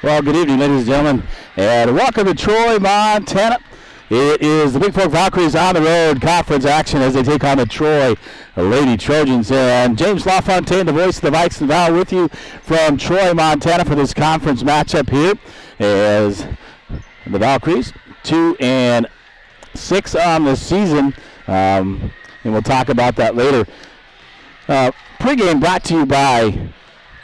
Well, good evening, ladies and gentlemen, and welcome to Troy, Montana. It is the Bigfork Valkyries on the road conference action as they take on the Troy Lady Trojans. And James LaFontaine, the voice of the Vikes and Val, with you from Troy, Montana for this conference matchup here as the Valkyries 2-6 on the season, and we'll talk about that later. Pre-game brought to you by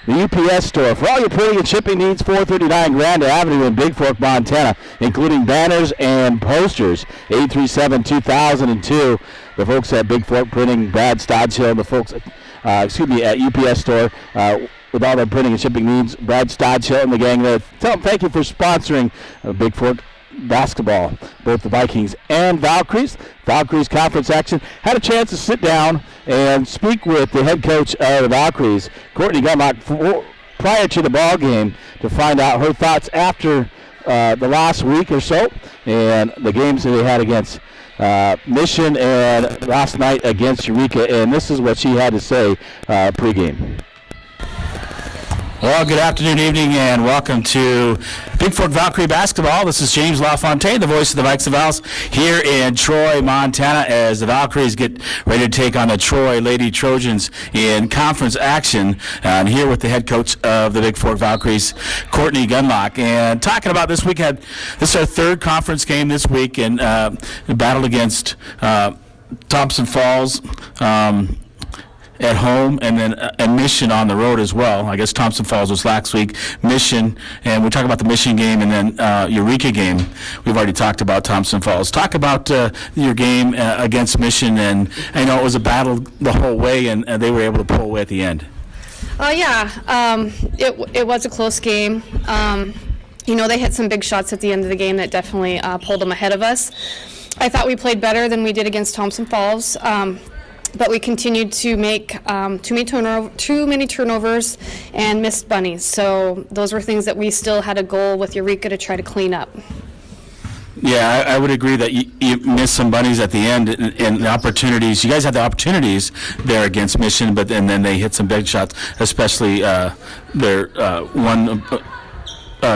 the UPS store. For all your printing and shipping needs, 439 Grand Avenue in Bigfork, Montana, including banners and posters. 837-2002. The folks at Bigfork Printing, Brad Stodchill, the folks at UPS store with all their printing and shipping needs. Brad Stodchill and the gang there. Tell them thank you for sponsoring Bigfork basketball, both the Vikings and Valkyries. Valkyries conference action. Had a chance to sit down and speak with the head coach of the Valkyries, Courtney Gunlock, prior to the ball game to find out her thoughts after the last week or so and the games that they had against Mission and last night against Eureka. And this is what she had to say pregame. Well, good afternoon, evening, and welcome to Bigfork Valkyrie basketball. This is James LaFontaine, the voice of the Vikes of Vals, here in Troy, Montana, as the Valkyries get ready to take on the Troy Lady Trojans in conference action. And here with the head coach of the Bigfork Valkyries, Courtney Gunlock. And talking about this week, this is our third conference game this week, and battled against Thompson Falls at home, and then Mission on the road as well. I guess Thompson Falls was last week. Mission, and we talk about the Mission game, and then Eureka game. We've already talked about Thompson Falls. Talk about your game against Mission, and I know it was a battle the whole way, and they were able to pull away at the end. It was a close game. They hit some big shots at the end of the game that definitely pulled them ahead of us. I thought we played better than we did against Thompson Falls. But we continued to make too many turnovers and missed bunnies. So those were things that we still had a goal with Eureka to try to clean up. Yeah, I would agree that you missed some bunnies at the end, and the opportunities. You guys had the opportunities there against Mission, but then they hit some big shots, especially their one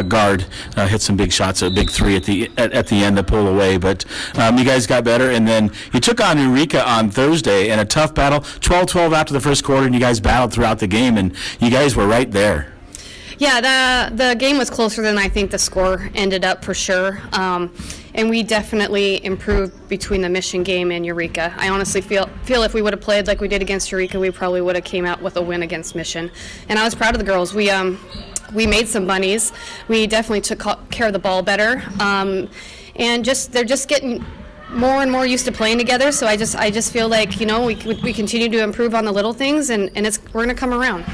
guard hit some big shots, a big three at the end to pull away. But you guys got better, and then you took on Eureka on Thursday in a tough battle, 12-12 after the first quarter, and you guys battled throughout the game, and you guys were right there. Yeah, the game was closer than I think the score ended up for sure. And we definitely improved between the Mission game and Eureka. I honestly feel if we would have played like we did against Eureka, we probably would have came out with a win against Mission. And I was proud of the girls. We made some bunnies. We definitely took care of the ball better. And they're just getting more and more used to playing together. So I just feel like, we continue to improve on the little things, and we're going to come around.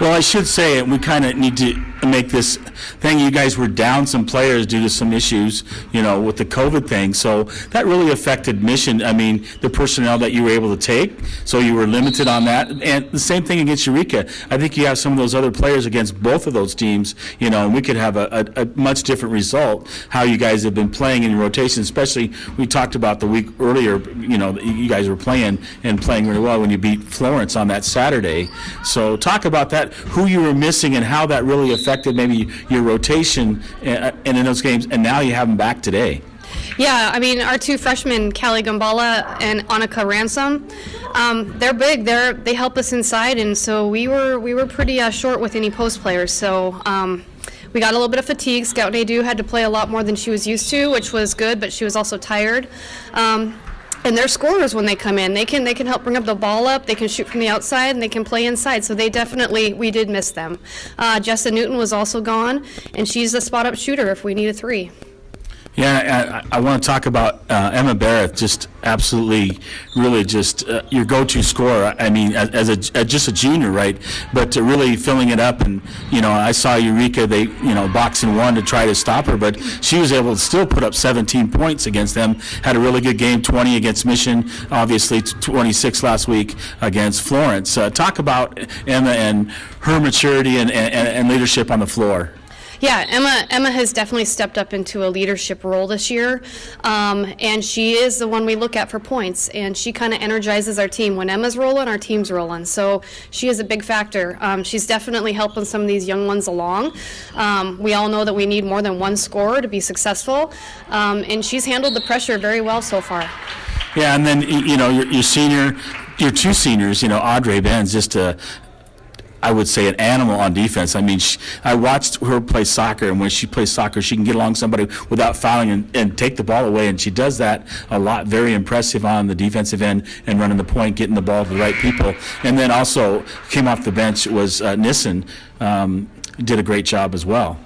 Well, I should say we kind of need to make this thing. You guys were down some players due to some issues, with the COVID thing. So that really affected Mission. I mean, the personnel that you were able to take. So you were limited on that. And the same thing against Eureka. I think you have some of those other players against both of those teams, and we could have a much different result. How you guys have been playing in your rotation, especially we talked about the week earlier. You guys were playing really well when you beat Florence on that Saturday. So talk about that. Who you were missing and how that really affected maybe your rotation and in those games, and now you have them back today. Yeah, I mean, our two freshmen, Callie Gambala and Annika Ransom, they're big. They help us inside, and so we were pretty short with any post players. So we got a little bit of fatigue. Scout Nadeau had to play a lot more than she was used to, which was good, but she was also tired. And they're scorers when they come in. They can help bring up the ball up. They can shoot from the outside, and they can play inside. So we did miss them. Jessa Newton was also gone, and she's a spot-up shooter if we need a three. Yeah, I want to talk about Emma Barrett, just absolutely, really just your go-to scorer. I mean, as just a junior, right? But really filling it up, and I saw Eureka, they boxing one to try to stop her, but she was able to still put up 17 points against them. Had a really good game, 20 against Mission, obviously 26 last week against Florence. Talk about Emma and her maturity and leadership on the floor. Yeah, Emma has definitely stepped up into a leadership role this year, and she is the one we look at for points, and she kind of energizes our team. When Emma's rolling, our team's rolling, so she is a big factor. She's definitely helping some of these young ones along. We all know that we need more than one scorer to be successful, and she's handled the pressure very well so far. Yeah, and then, your two seniors, Audrey Benz, just I would say an animal on defense. I mean, I watched her play soccer, and when she plays soccer, she can get along somebody without fouling and take the ball away, and she does that a lot. Very impressive on the defensive end and running the point, getting the ball to the right people. And then also came off the bench was Nissen, did a great job as well.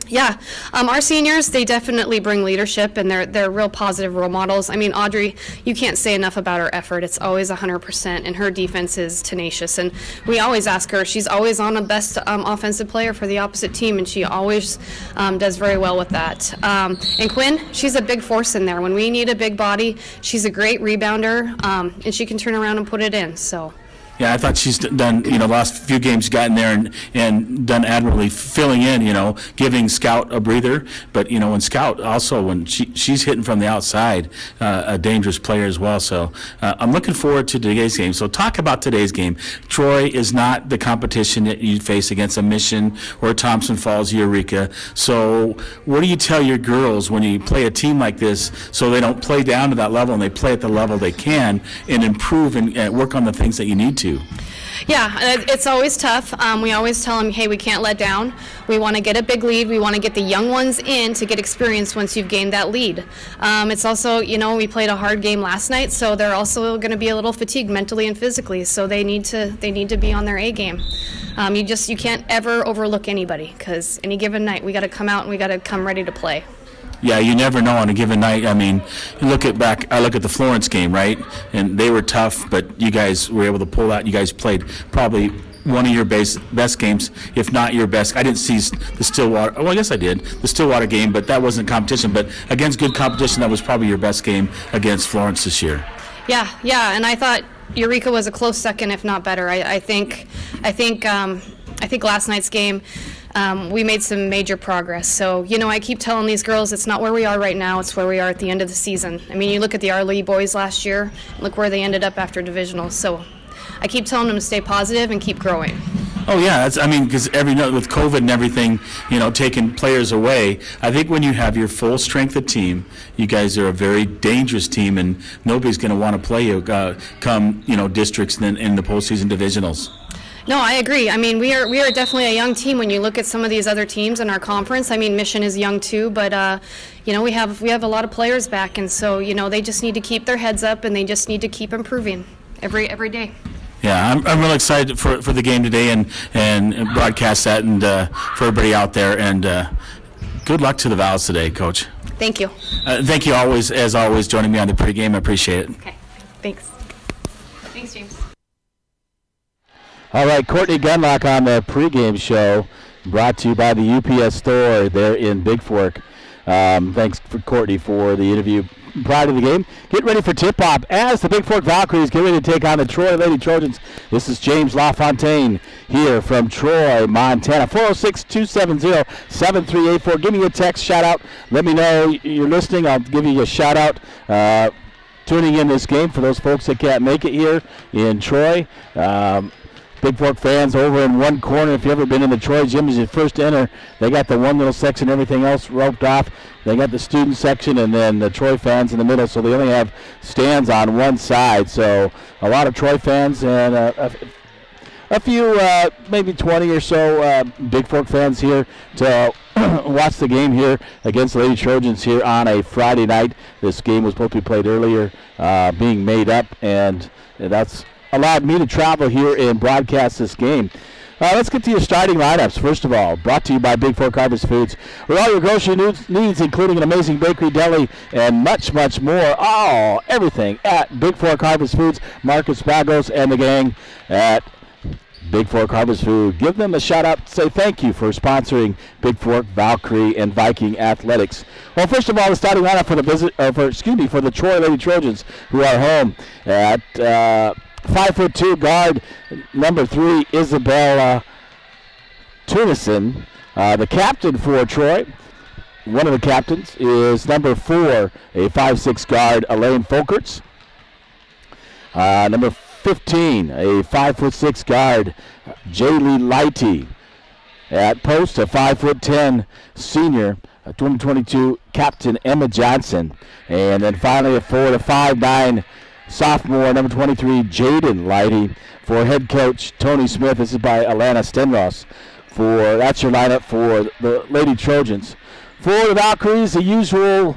Yeah, our seniors, they definitely bring leadership, and they're real positive role models. I mean, Audrey, you can't say enough about her effort. It's always 100%, and her defense is tenacious. And we always ask her, she's always on a best offensive player for the opposite team, and she always does very well with that. And Quinn, she's a big force in there. When we need a big body, she's a great rebounder, and she can turn around and put it in, so. Yeah, I thought she's done, the last few games gotten there and done admirably filling in, giving Scout a breather. But, when Scout also, when she's hitting from the outside, a dangerous player as well. So I'm looking forward to today's game. So talk about today's game. Troy is not the competition that you face against a Mission or Thompson Falls, Eureka. So what do you tell your girls when you play a team like this so they don't play down to that level and they play at the level they can and improve and work on the things that you need to? Yeah, it's always tough. We always tell them, hey, we can't let down. We want to get a big lead. We want to get the young ones in to get experience once you've gained that lead. It's also, we played a hard game last night, so they're also going to be a little fatigued mentally and physically, so they need to be on their A game. You can't ever overlook anybody, because any given night we got to come out and we got to come ready to play. Yeah, you never know on a given night. I mean, I look at the Florence game, right? And they were tough, but you guys were able to pull out. You guys played probably one of your best games, if not your best. I didn't see the Stillwater. Well, I guess I did. The Stillwater game, but that wasn't competition. But against good competition, that was probably your best game against Florence this year. Yeah, and I thought Eureka was a close second, if not better. I think last night's game, we made some major progress. So, I keep telling these girls it's not where we are right now, it's where we are at the end of the season. I mean, you look at the Arlee boys last year, look where they ended up after divisional. So I keep telling them to stay positive and keep growing. Oh, yeah, because every night with COVID and everything, taking players away, I think when you have your full strength of team, you guys are a very dangerous team, and nobody's going to want to play you come, districts in the postseason divisionals. No, I agree. I mean, we are definitely a young team when you look at some of these other teams in our conference. I mean, Mission is young too, but we have a lot of players back, and so they just need to keep their heads up, and they just need to keep improving every day. Yeah, I'm really excited for the game today and broadcast that and for everybody out there, and good luck to the Vols today, Coach. Thank you. Thank you as always joining me on the pregame. I appreciate it. Okay, thanks. Thanks, James. All right, Courtney Gunlock on the pregame show, brought to you by the UPS store there in Bigfork. Thanks for Courtney for the interview prior to the game. Get ready for tip-off as the Bigfork Valkyries get ready to take on the Troy Lady Trojans. This is James LaFontaine here from Troy, Montana. 406-270-7384. Give me a text, shout-out. Let me know you're listening. I'll give you a shout-out. Tuning in this game for those folks that can't make it here in Troy. Bigfork fans over in one corner. If you've ever been in the Troy gym as you first enter, they got the one little section, everything else roped off. They got the student section and then the Troy fans in the middle, so they only have stands on one side. So a lot of Troy fans and a few, maybe 20 or so Bigfork fans here to watch the game here against the Lady Trojans here on a Friday night. This game was supposed to be played earlier, being made up, and that's allowed me to travel here and broadcast this game. Let's get to your starting lineups. First of all, brought to you by Bigfork Harvest Foods. With all your grocery needs, including an amazing bakery, deli, and much, much more. Everything at Bigfork Harvest Foods. Marcus Bagos and the gang at Bigfork Harvest Food. Give them a shout out. Say thank you for sponsoring Bigfork, Valkyrie, and Viking athletics. Well, first of all, the starting lineup for the Troy Lady Trojans, who are home at 5'2" guard number 3 Isabella Tunison. The captain for Troy, one of the captains, is number 4, a 5'6" guard, Elaine Folkerts. Number 15, a 5'6" guard, Jaylee Lighty. At post, a 5'10" senior, 2022 captain Emma Johnson. And then finally a 4 to 5'9" sophomore, number 23, Jaden Lighty. For head coach Tony Smith, this is by Alana Stenross. That's your lineup for the Lady Trojans. For the Valkyries, the usual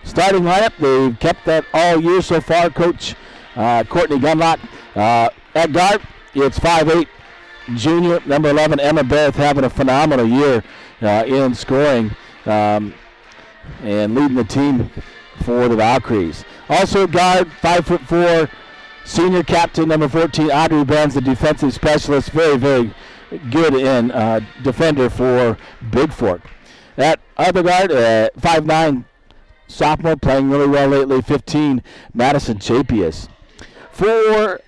starting lineup. They've kept that all year so far. Coach Courtney Gunlock. At guard, it's 5'8" junior, number 11, Emma Barrett, having a phenomenal year in scoring and leading the team for the Valkyries. Also guard, 5'4", senior captain, number 14, Audrey Benz, the defensive specialist, very, very good in defender for Bigfork. That other guard, 5'9", sophomore, playing really well lately, 15, Madison Chapius. For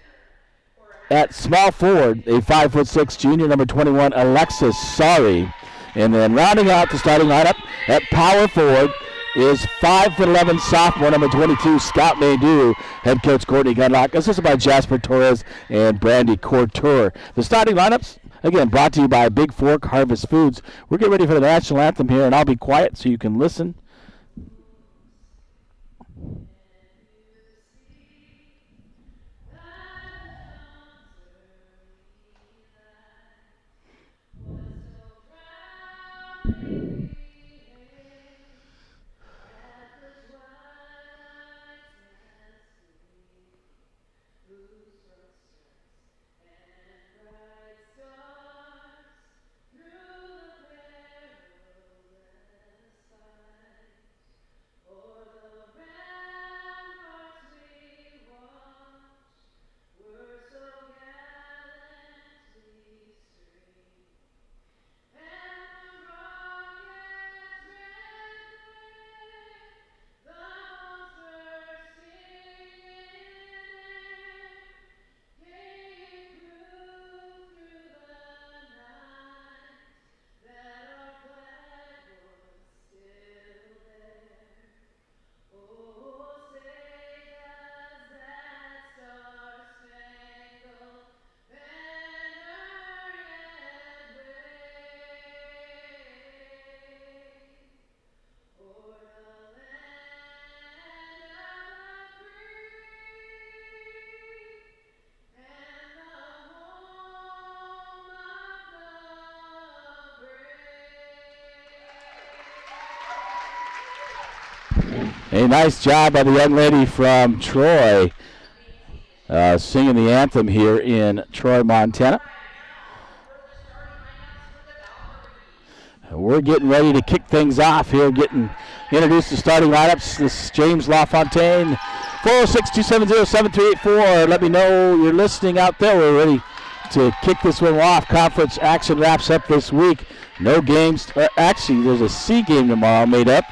at small forward, a 5'6" junior, number 21, Alexis Sari. And then rounding out the starting lineup at power forward is 5'11" sophomore, number 22, Scout Maydew. Head coach Courtney Gunlock, assisted by Jasper Torres and Brandy Couture. The starting lineups, again, brought to you by Big Fork Harvest Foods. We're getting ready for the national anthem here, and I'll be quiet so you can listen. A nice job by the young lady from Troy singing the anthem here in Troy, Montana. We're getting ready to kick things off here, getting introduced to starting lineups. This is James LaFontaine, 406-270-7384. Let me know you're listening out there. We're ready to kick this one off. Conference action wraps up this week. No games. Actually, there's a C game tomorrow made up.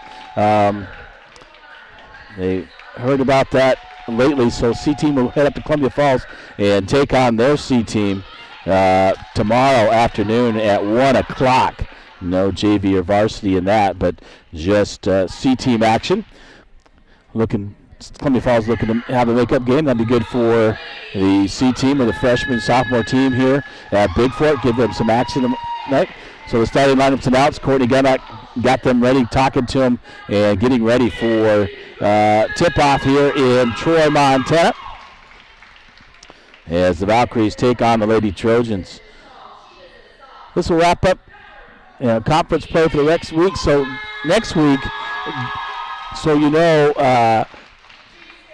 They heard about that lately, so C team will head up to Columbia Falls and take on their C team tomorrow afternoon at 1 o'clock. No JV or varsity in that, but just C team action. Columbia Falls looking to have a makeup game. That'd be good for the C team or the freshman sophomore team here at Bigfork. Give them some action tonight. So the starting lineup's announced. Courtney Gunnock got them ready, talking to them, and getting ready for tip-off here in Troy, Montana, as the Valkyries take on the Lady Trojans. This will wrap up conference play for the next week. So next week, so you know,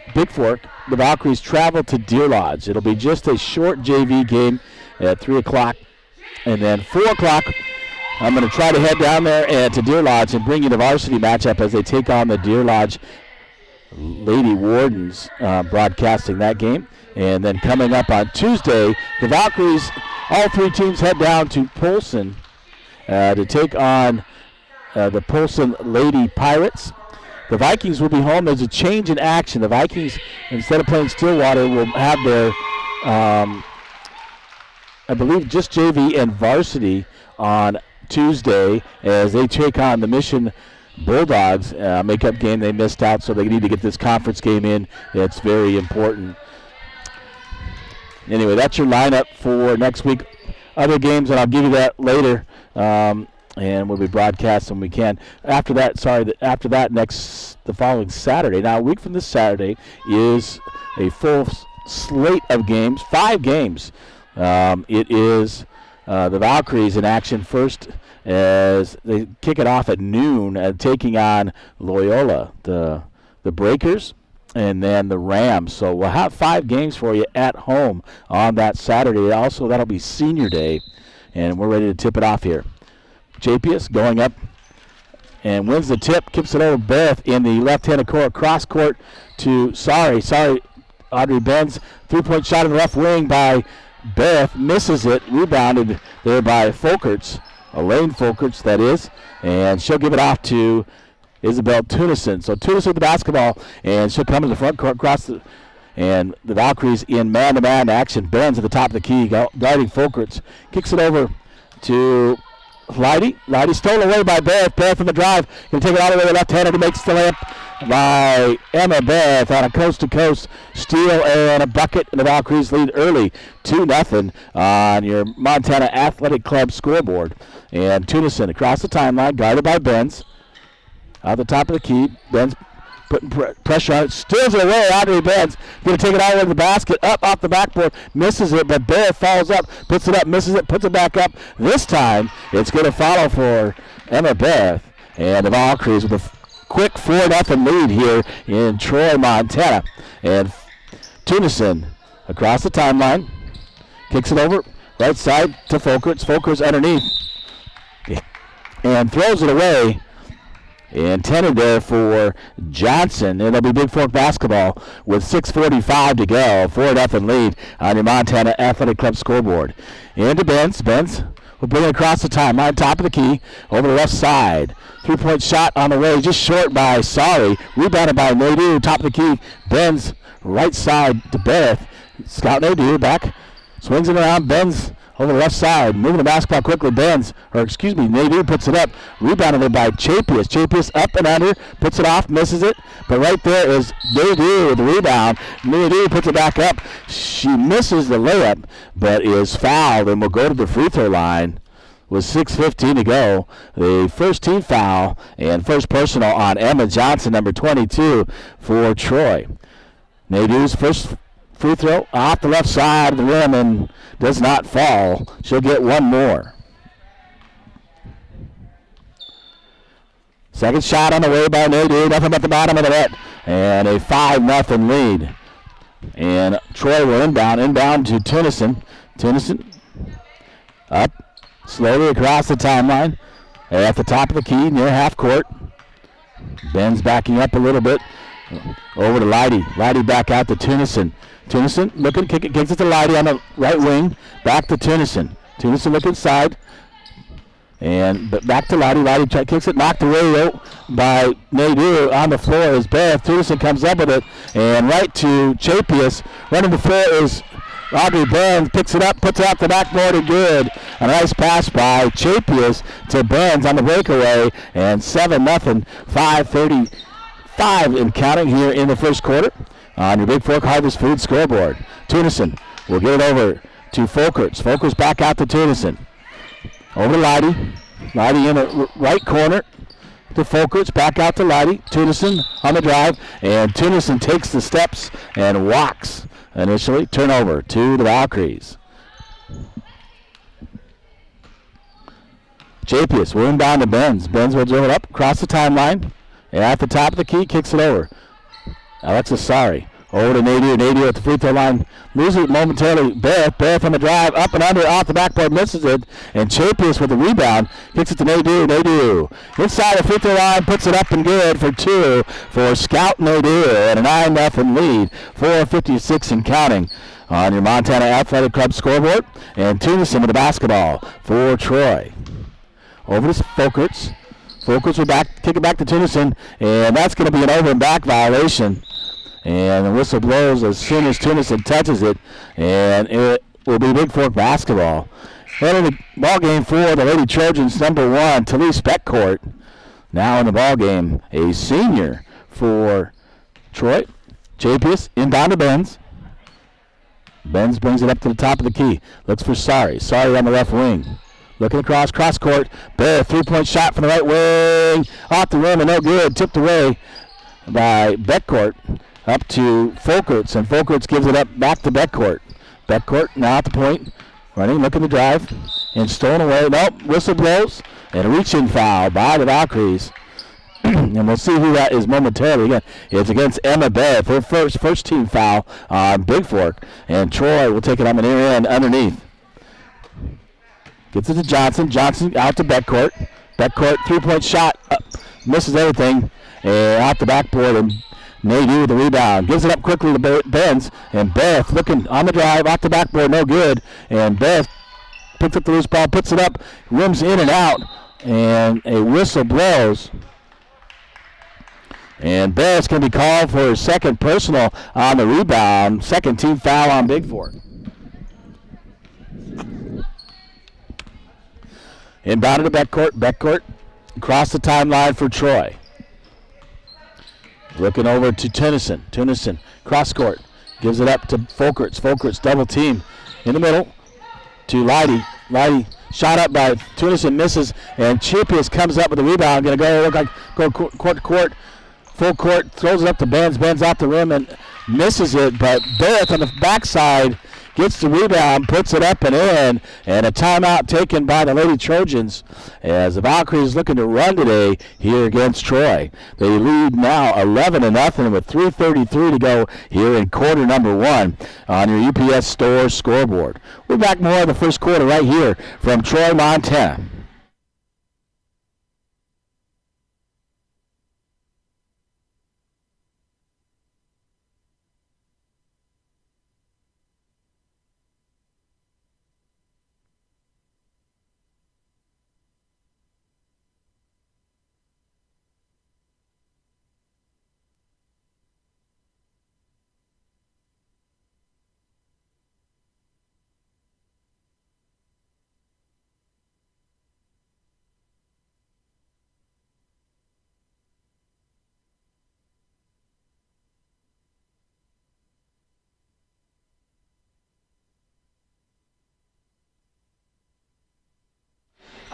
Bigfork, the Valkyries travel to Deer Lodge. It'll be just a short JV game at 3 o'clock. And then 4 o'clock, I'm going to try to head down there to Deer Lodge and bring you the varsity matchup as they take on the Deer Lodge Lady Wardens, broadcasting that game. And then coming up on Tuesday, the Valkyries, all three teams head down to Polson to take on the Polson Lady Pirates. The Vikings will be home. There's a change in action. The Vikings, instead of playing Stillwater, will have their, I believe, just JV and varsity on Tuesday as they take on the Mission Bulldogs. Makeup game they missed out, so they need to get this conference game in. It's very important. Anyway, that's your lineup for next week. Other games, and I'll give you that later, and we'll be broadcasting when we can. After that, the following Saturday. Now, a week from this Saturday is a full slate of games, 5 games. It is the Valkyries in action first as they kick it off at noon, taking on Loyola, the Breakers, and then the Rams. So we'll have 5 games for you at home on that Saturday. Also, that'll be Senior Day, and we're ready to tip it off here. Japius going up and wins the tip, keeps it over Beth in the left-handed court, cross court to Audrey Benz. 3-point shot in the left wing by Beth, misses it, rebounded there by Folkerts, Elaine Folkerts that is, and she'll give it off to Isabel Tunison. So Tunison with the basketball, and she'll come to the front court, and the Valkyries in man-to-man action. Benz at the top of the key, guarding Folkerts, kicks it over to Leidy. Leidy stolen away by Beth. Beth from the drive, going to take it all the way to the left-hander to make the layup by Emma Beth on a coast-to-coast steal and a bucket, and the Valkyries lead early 2-0 on your Montana Athletic Club scoreboard. And Tunison across the timeline, guarded by Benz. Out the top of the key, Benz putting pressure on it, steals it away. Audrey Benz going to take it out of the basket, up off the backboard, misses it, but Beth falls up, puts it up, misses it, puts it back up. This time, it's going to follow for Emma Beth, and the Valkyries with a quick 4-0 lead here in Troy, Montana. And Tunison across the timeline, kicks it over, right side to Folkerts. Folkerts underneath, and throws it away. Intended there for Johnson. It'll be Bigfork basketball with 6:45 to go. 4-0 lead on your Montana Athletic Club scoreboard. Into Benz. Benz will bring it across the timeline, top of the key, over the left side. 3-point shot on the way, just short by Sorry. Rebounded by Nadeau, top of the key. Benz right side to Beth. Scout Nadeau back, swings it around. Benz over the left side, moving the basketball quickly. Nadeau puts it up. Rebounded by Chapius. Chapius up and under, puts it off, misses it. But right there is Nadeau with the rebound. Nadeau puts it back up. She misses the layup, but is fouled and will go to the free throw line with 6:15 to go. The first team foul and first personal on Emma Johnson, number 22 for Troy. Nadeau's first free throw off the left side of the rim and does not fall. She'll get one more. Second shot on the way by Nadeau. Nothing but the bottom of the net. And a 5-0 lead. And Troy will inbound to Tunison. Tunison up slowly across the timeline. At the top of the key near half court. Ben's backing up a little bit. Over to Leidy. Leidy back out to Tunison. Tunison looking, kicks it to Leidy on the right wing. Back to Tunison. Tunison looking inside. And back to Leidy. Leidy kicks it, knocked away by Nadeau on the floor as Beth. Tunison comes up with it. And right to Chapius. Running the floor is Audrey Benz. Picks it up, puts it out the backboard and good. A nice pass by Chapius to Benz on the breakaway. And 7-0. 5:35 in counting here in the first quarter on your Bigfork Harvest Food scoreboard. Tunison will get it over to Folkerts. Folkerts back out to Tunison. Over to Leidy. Leidy in the right corner to Folkerts. Back out to Leidy. Tunison on the drive. And Tunison takes the steps and walks initially. Turnover to the Valkyries. Chapius will inbound to Benz. Benz will drill it up across the timeline. At the top of the key, kicks it over. Alexis Sorry. Over to Nadeau. Nadeau at the free throw line. Loses it momentarily. Beth on the drive. Up and under. Off the backboard. Misses it. And Chapius with the rebound. Kicks it to Nadeau. Nadeau inside the free throw line. Puts it up and good for 2 for Scout Nadeau. And a 9-0 lead. 4:56 in counting on your Montana Athletic Club scoreboard. And Tunison with the basketball for Troy. Over to Folkerts. Folkerts will kick it back to Tunison, and that's going to be an over and back violation. And the whistle blows as soon as Tunison touches it, and it will be Bigfork basketball. Entering the ball game for the Lady Trojans, number 1, Talise Beckcourt. Now in the ball game, a senior for Troy. Chapius inbound to Benz. Benz brings it up to the top of the key. Looks for Sari. Sari on the left wing. Looking across, cross court. Bear, three-point shot from the right wing. Off the rim and no good. Tipped away by Beckcourt. Up to Folkerts, and Folkerts gives it up back to Beckcourt. Beckcourt now at the point. Running, looking to drive. And stolen away. Nope, whistle blows. And a reach-in foul by the Valkyries. And we'll see who that is momentarily. Again, it's against Emma Beth, her first team foul on Bigfork. And Troy will take it on the near end underneath. Gets it to Johnson. Johnson out to Beckcourt. Beckcourt, three-point shot. Misses everything. And out the backboard. And Nadu with the rebound. Gives it up quickly to Benz. And Beth looking on the drive. Off the backboard. No good. And Beth picks up the loose ball. Puts it up. Rims in and out. And a whistle blows. And Beth's going to be called for her second personal on the rebound. Second team foul on Bigfork. Inbounded to Beckcourt. Beckcourt across the timeline for Troy. Looking over to Tennyson. Tennyson cross court. Gives it up to Folkerts. Folkerts double team in the middle to Leidy. Leidy shot up by Tennyson, misses, and Chapius comes up with the rebound. Going to go court to court. Full court, throws it up to Benz. Benz off the rim and misses it, but Beth on the backside gets the rebound, puts it up and in, and a timeout taken by the Lady Trojans as the Valkyries looking to run today here against Troy. They lead now 11-0 with 3:33 to go here in quarter number 1 on your UPS Store scoreboard. We're back more in the first quarter right here from Troy, Montana.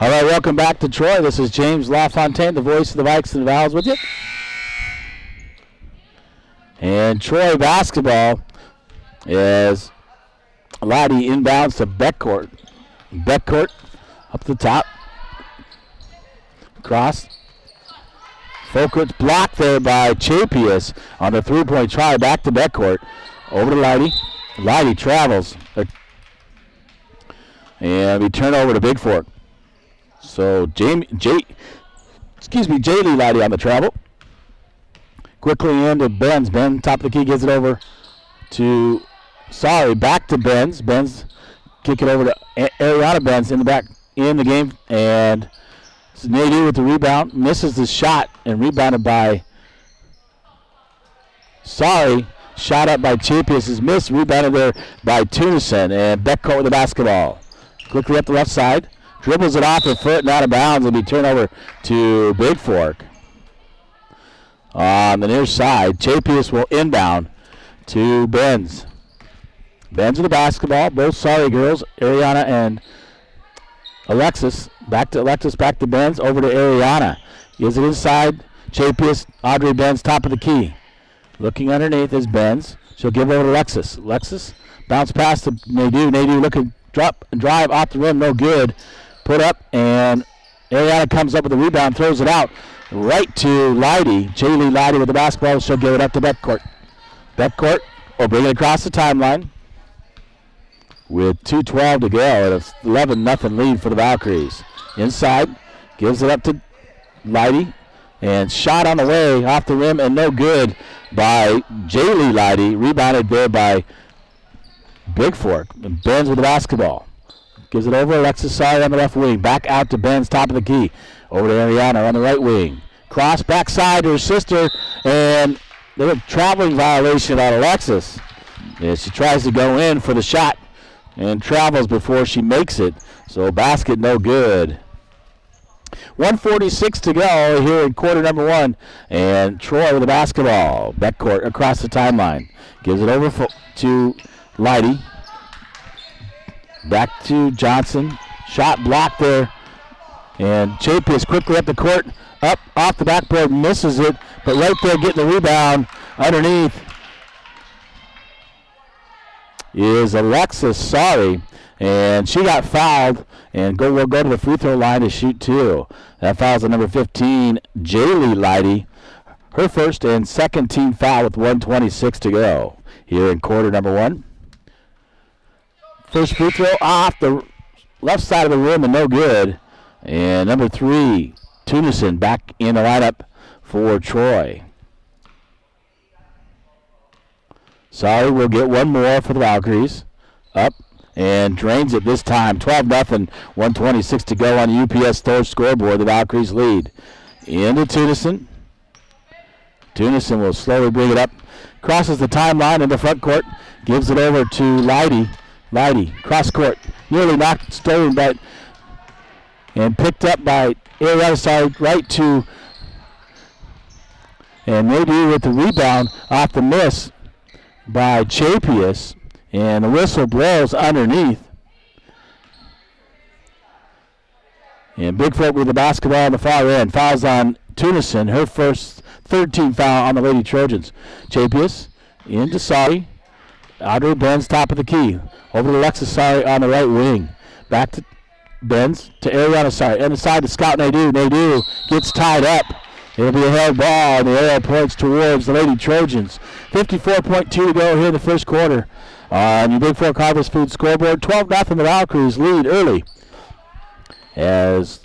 All right, welcome back to Troy. This is James LaFontaine, the voice of the Vikes and the Vals with you. And Troy basketball is Lottie inbounds to Beckcourt. Beckcourt up the top. Cross. Folkerts blocked there by Chapius on the three-point try. Back to Beckcourt. Over to Lottie. Lottie travels. And we turn over to Bigfork. So Jaylee Lottie on the travel. Quickly into Benz. Ben, top of the key, gives it over to, back to Benz. Benz kick it over to Ariana Benz in the back in the game. And Nadu with the rebound. Misses the shot and rebounded by Shot up by Chapius is missed. Rebounded there by Tunison. And Beckcourt with the basketball. Quickly up the left side. Dribbles it off her foot and out of bounds. It'll be turned over to Bigfork. On the near side, Chapius will inbound to Benz. Benz with the basketball. Both girls, Ariana and Alexis. Back to Alexis, back to Benz, over to Ariana. Gives it inside. Chapius, Audrey Benz, top of the key. Looking underneath is Benz. She'll give over to Alexis. Alexis, bounce pass to Nadu. Nadu looking drop and drive off the rim, no good. Put up, and Ariana comes up with the rebound, throws it out right to Leidy. Jaylee Leidy with the basketball. She'll give it up to Beckcourt. Beckcourt will bring it across the timeline with 2:12 to go at an 11-0 lead for the Valkyries. Inside, gives it up to Leidy, and shot on the way off the rim and no good by Jaylee Leidy. Rebounded there by Bigfork. And Benz with the basketball. Gives it over Alexis Sari on the left wing. Back out to Benz, top of the key. Over to Ariana on the right wing. Cross backside to her sister, and there's a traveling violation on Alexis. Yeah, she tries to go in for the shot, and travels before she makes it. So basket no good. 1:46 to go here in quarter number one. And Troy with the basketball. Backcourt across the timeline. Gives it over to Leidy. Back to Johnson. Shot blocked there. And Chapin quickly up the court. Up off the backboard. Misses it. But right there getting the rebound underneath is Alexis Sorry. And she got fouled. And will go to the free throw line to shoot two. That foul's on number 15, Jaylee Leidy. Her first and second team foul with 1:26 to go here in quarter number one. First free throw off the left side of the rim and no good. And number 3, Tunison back in the lineup for Troy. Sorry, we'll get one more for the Valkyries. Up and drains it this time. 12-0, 1:26 to go on the UPS Store scoreboard. The Valkyries lead. Into Tunison. Tunison will slowly bring it up. Crosses the timeline in the front court. Gives it over to Leidy. Leidy, cross court. Nearly knocked, stolen by, and picked up by Ariadne, right to, and they do with the rebound off the miss by Chapius. And the whistle blows underneath. And Bigfork with the basketball on the far end. Fouls on Tunison, her third team foul on the Lady Trojans. Chapius into Sari. Audrey Benz, top of the key. Over to Alexis Sari on the right wing. Back to Benz to Ariana Sari. Inside to Scout Nadeau. Nadeau gets tied up. It'll be a held ball, and the arrow points towards the Lady Trojans. 54.2 to go here in the first quarter. On your Bigfork Harvest Food scoreboard, 12-0 the Valkyries lead early. As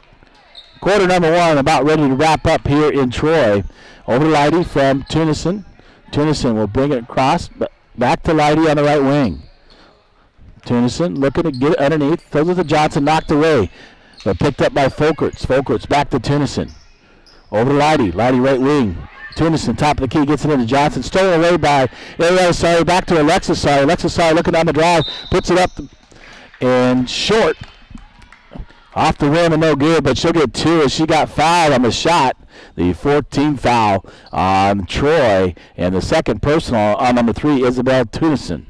quarter number one about ready to wrap up here in Troy. Over to Leidy from Tunison. Tunison will bring it across, back to Leidy on the right wing. Tunison looking to get it underneath. Throws it to Johnson, knocked away. But picked up by Folkerts. Folkerts back to Tunison. Over to Leidy. Leidy right wing. Tunison, top of the key, gets it into Johnson. Stolen away by Ariel Sari. Back to Alexis Sari. Alexis Sari looking down the drive. Puts it up and short. Off the rim and no good, but she'll get two as she got fouled on the shot. The 14th foul on Troy. And the second personal on number 3, Isabel Tunison.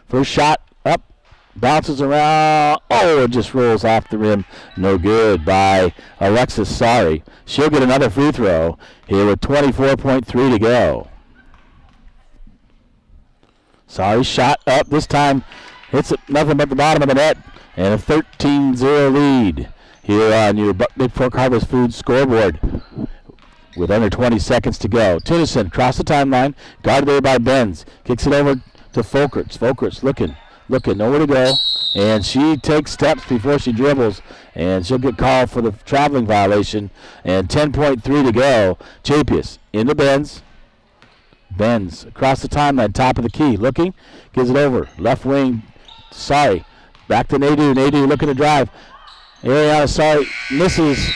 First shot up. Bounces around. Oh, it just rolls off the rim. No good by Alexis Sari. She'll get another free throw here with 24.3 to go. Sari shot up. This time hits it nothing but the bottom of the net. And a 13-0 lead here on your Bigfork Harvest Food scoreboard with under 20 seconds to go. Tunison across the timeline. Guarded there by Benz. Kicks it over to Folkerts. Folkerts looking, nowhere to go. And she takes steps before she dribbles. And she'll get called for the traveling violation. And 10.3 to go. Chapius into Benz. Benz across the timeline, top of the key. Looking, gives it over. Left wing, Sari. Back to Nadeau. Nadeau looking to drive. Ariana Sari misses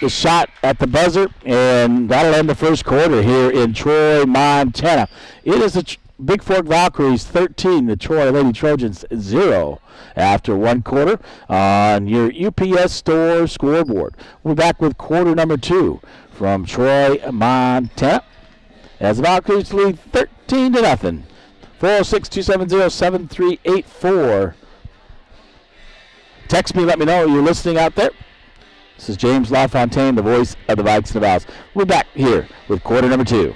the shot at the buzzer. And that'll end the first quarter here in Troy, Montana. It is the Bigfork Valkyries 13, the Troy Lady Trojans 0 after one quarter on your UPS Store scoreboard. We're back with quarter number 2 from Troy, Montana, as the Valkyries lead 13-0. 406-270-7384. Text me, let me know you're listening out there. This is James LaFontaine, the voice of the Vikes and the Vows. We're back here with quarter number 2.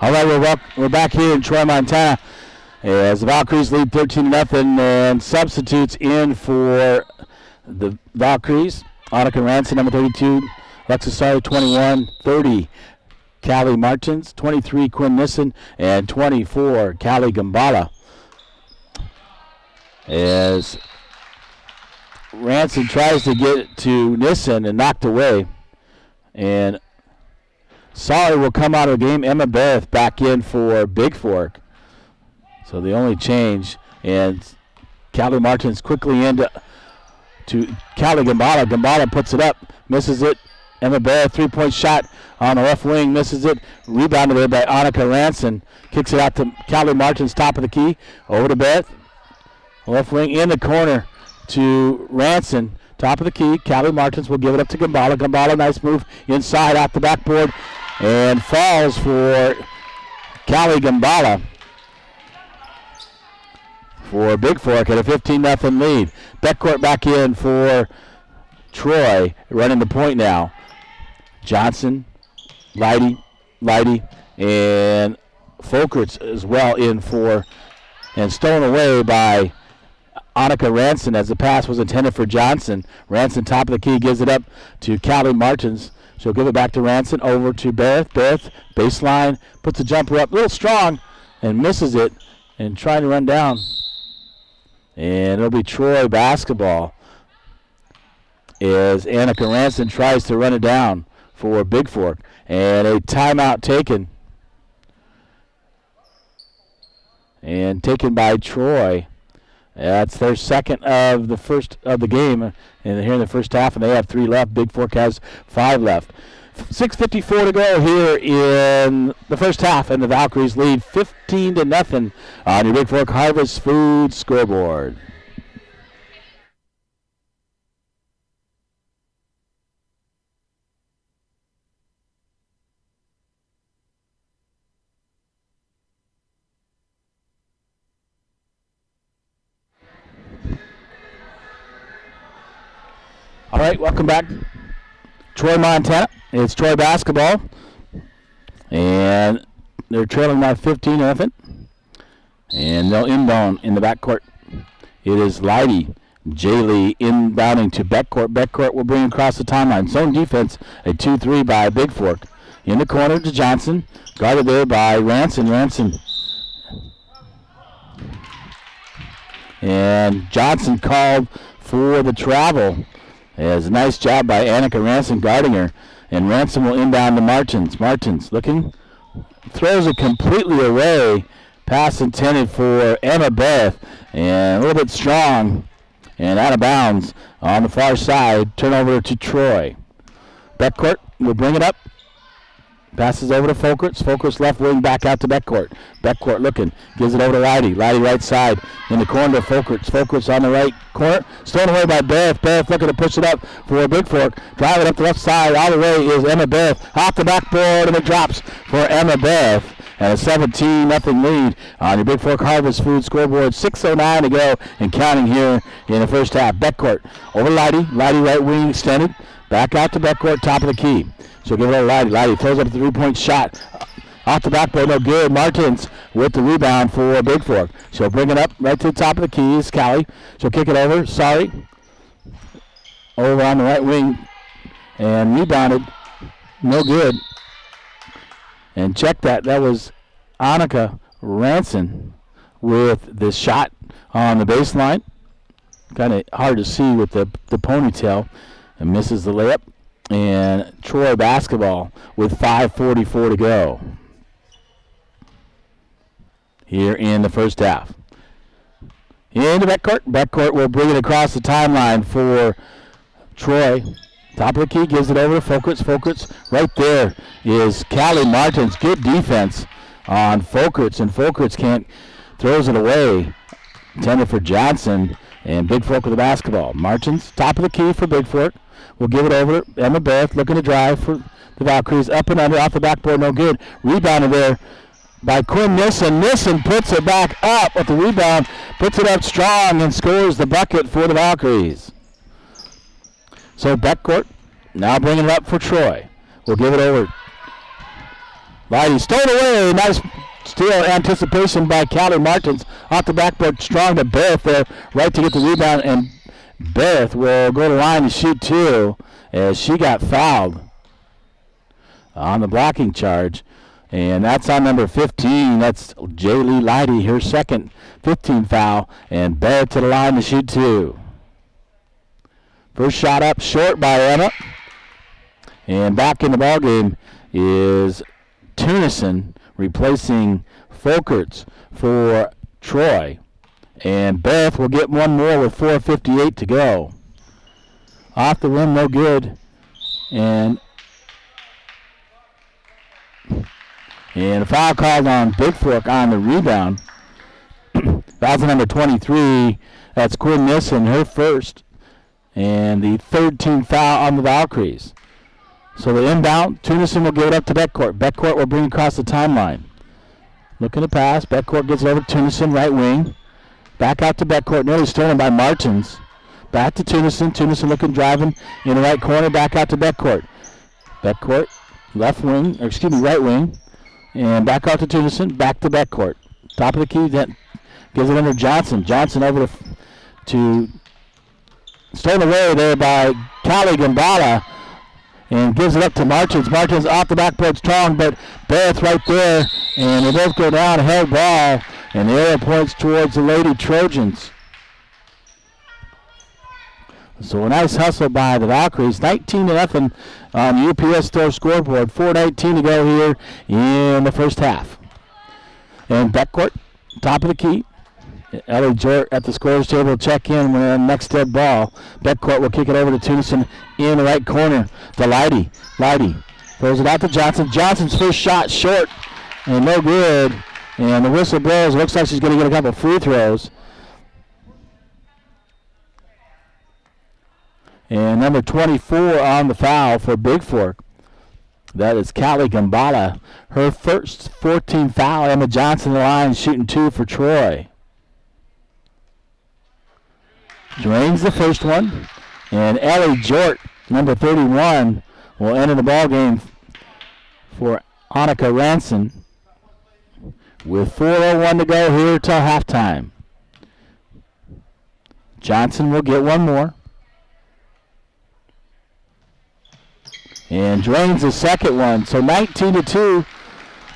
All right, we're back here in Troy, Montana, As the Valkyries lead 13-0, and substitutes in for the Valkyries, Annika Ranson, number 32, Alexis Sari, 21, 30, Callie Martins, 23, Quinn Nissen, and 24, Callie Gambala. As Ranson tries to get it to Nissen and knocked away. And Sari will come out of the game. Emma Barrett back in for Bigfork. So the only change. And Callie Martins quickly into to Callie Gambala. Gambala puts it up, misses it. Emma Barrett, three-point shot on the left wing, misses it. Rebounded there by Annika Ranson. Kicks it out to Callie Martins, top of the key. Over to Barrett. Left wing in the corner to Ranson. Top of the key. Callie Martins will give it up to Gambala. Gambala, nice move inside off the backboard. And falls for Callie Gambala for Bigfork at a 15-0 lead. Backcourt back in for Troy, running the point now. Johnson, Leidy, and Folkerts as well in for, and stolen away by Annika Ranson as the pass was intended for Johnson. Ranson, top of the key, gives it up to Callie Martins. She'll give it back to Ranson, over to Barrett. Barrett, baseline, puts the jumper up, a little strong, and misses it, and trying to run down. And it'll be Troy basketball as Annika Ranson tries to run it down for Bigfork. And a timeout taken. And taken by Troy. That's their second of the first of the game, and here in the first half, and they have 3 left. Bigfork has 5 left. 6:54 to go here in the first half, and the Valkyries lead 15-0 on your Bigfork Harvest Food scoreboard. All right, welcome back. Troy, Montana. It's Troy basketball. And they're trailing by 15-0. And they'll inbound in the backcourt. It is Leidy. Jaylee inbounding to backcourt. Backcourt will bring across the timeline. Zone defense, a 2-3 by Bigfork. In the corner to Johnson. Guarded there by Ranson. And Johnson called for the travel. As a nice job by Annika Ranson guarding her. And Ranson will inbound to Martins. Martins looking. Throws it completely away. Pass intended for Emma Beth. And a little bit strong. And out of bounds on the far side. Turnover to Troy. Backcourt will bring it up. Passes over to Folkerts. Folkerts left wing back out to backcourt. Backcourt looking. Gives it over to Leidy. Leidy right side. In the corner to Folkerts. Folkerts on the right corner. Stolen away by Barrett. Barrett looking to push it up for Bigfork. Drive it up the left side. All the way is Emma Barrett. Off the backboard, and it drops for Emma Barrett. And a 17-0 lead on your Bigfork Harvest Food scoreboard. 6:09 to go and counting here in the first half. Backcourt over Leidy. Leidy right wing extended. Back out to backcourt, top of the key. She'll give it over Leidy. Leidy throws up the 3-point shot. Off the backboard, no good. Martins with the rebound for Bigfork. She'll bring it up right to the top of the key is Callie. She'll kick it over. Sorry. Over on the right wing. And rebounded. No good. And check that. That was Annika Ranson with the shot on the baseline. Kind of hard to see with the ponytail. And misses the layup. And Troy basketball with 5:44 to go here in the first half. Into backcourt. Backcourt will bring it across the timeline for Troy. Top of the key, gives it over to Folkerts. Folkerts right there is Callie Martins. Good defense on Folkerts, and Folkerts throws it away. Intended for Johnson, and Bigfork with the basketball. Martins, top of the key for Bigfork. We'll give it over to Emma Barrett, looking to drive for the Valkyries. Up and under, off the backboard, no good. Rebounded there by Quinn Nissen. Nissen puts it back up with the rebound, puts it up strong, and scores the bucket for the Valkyries. So backcourt, now bringing it up for Troy. We'll give it over. Leidy stole away. Nice Still anticipation by Callie Martins. Off the backboard, strong to Berth there, right to get the rebound, and Berth will go to line to shoot two as she got fouled on the blocking charge. And that's on number 15. That's Jaylee Leidy, her second 15 foul, and Berth to the line to shoot two. First shot up short by Emma. And back in the ballgame is Tunison replacing Folkerts for Troy. And Berth will get one more with 4:58 to go. Off the rim, no good. And a foul called on Bigfork on the rebound. Foul's number 23. That's Quinn Nissen, her first. And the third team foul on the Valkyries. So the inbound, Tunison will give it up to Beckcourt. Beckcourt will bring across the timeline. Looking to pass. Beckcourt gets it over to Tunison, right wing. Back out to Beckcourt, nearly stolen by Martins. Back to Tunison. Tunison looking, driving in the right corner. Back out to Beckcourt. Beckcourt, right wing. And back out to Tunison. Back to Beckcourt. Top of the key, that gives it under Johnson. Johnson over to stolen away there by Callie Gambala. And gives it up to Martins. Martins off the backboard strong, but Berth right there. And they both go down, held ball. And the arrow points towards the Lady Trojans. So a nice hustle by the Valkyries. 19-0 on the UPS Store scoreboard. 4:19 to go here in the first half. And Beckcourt, top of the key. Ellie Jort at the scorer's table check in when the next dead ball. Beckcourt will kick it over to Tunison in the right corner to Leidy. Leidy throws it out to Johnson. Johnson's first shot short and no good. And the whistle blows. Looks like she's going to get a couple free throws. And number 24 on the foul for Bigfork. That is Callie Gambala. Her first 14 foul. Emma Johnson the line shooting two for Troy. Drains the first one. And Ellie Jort, number 31, will enter the ball game for Annika Ranson with 4:01 to go here till halftime. Johnson will get one more. And drains the second one. So 19-2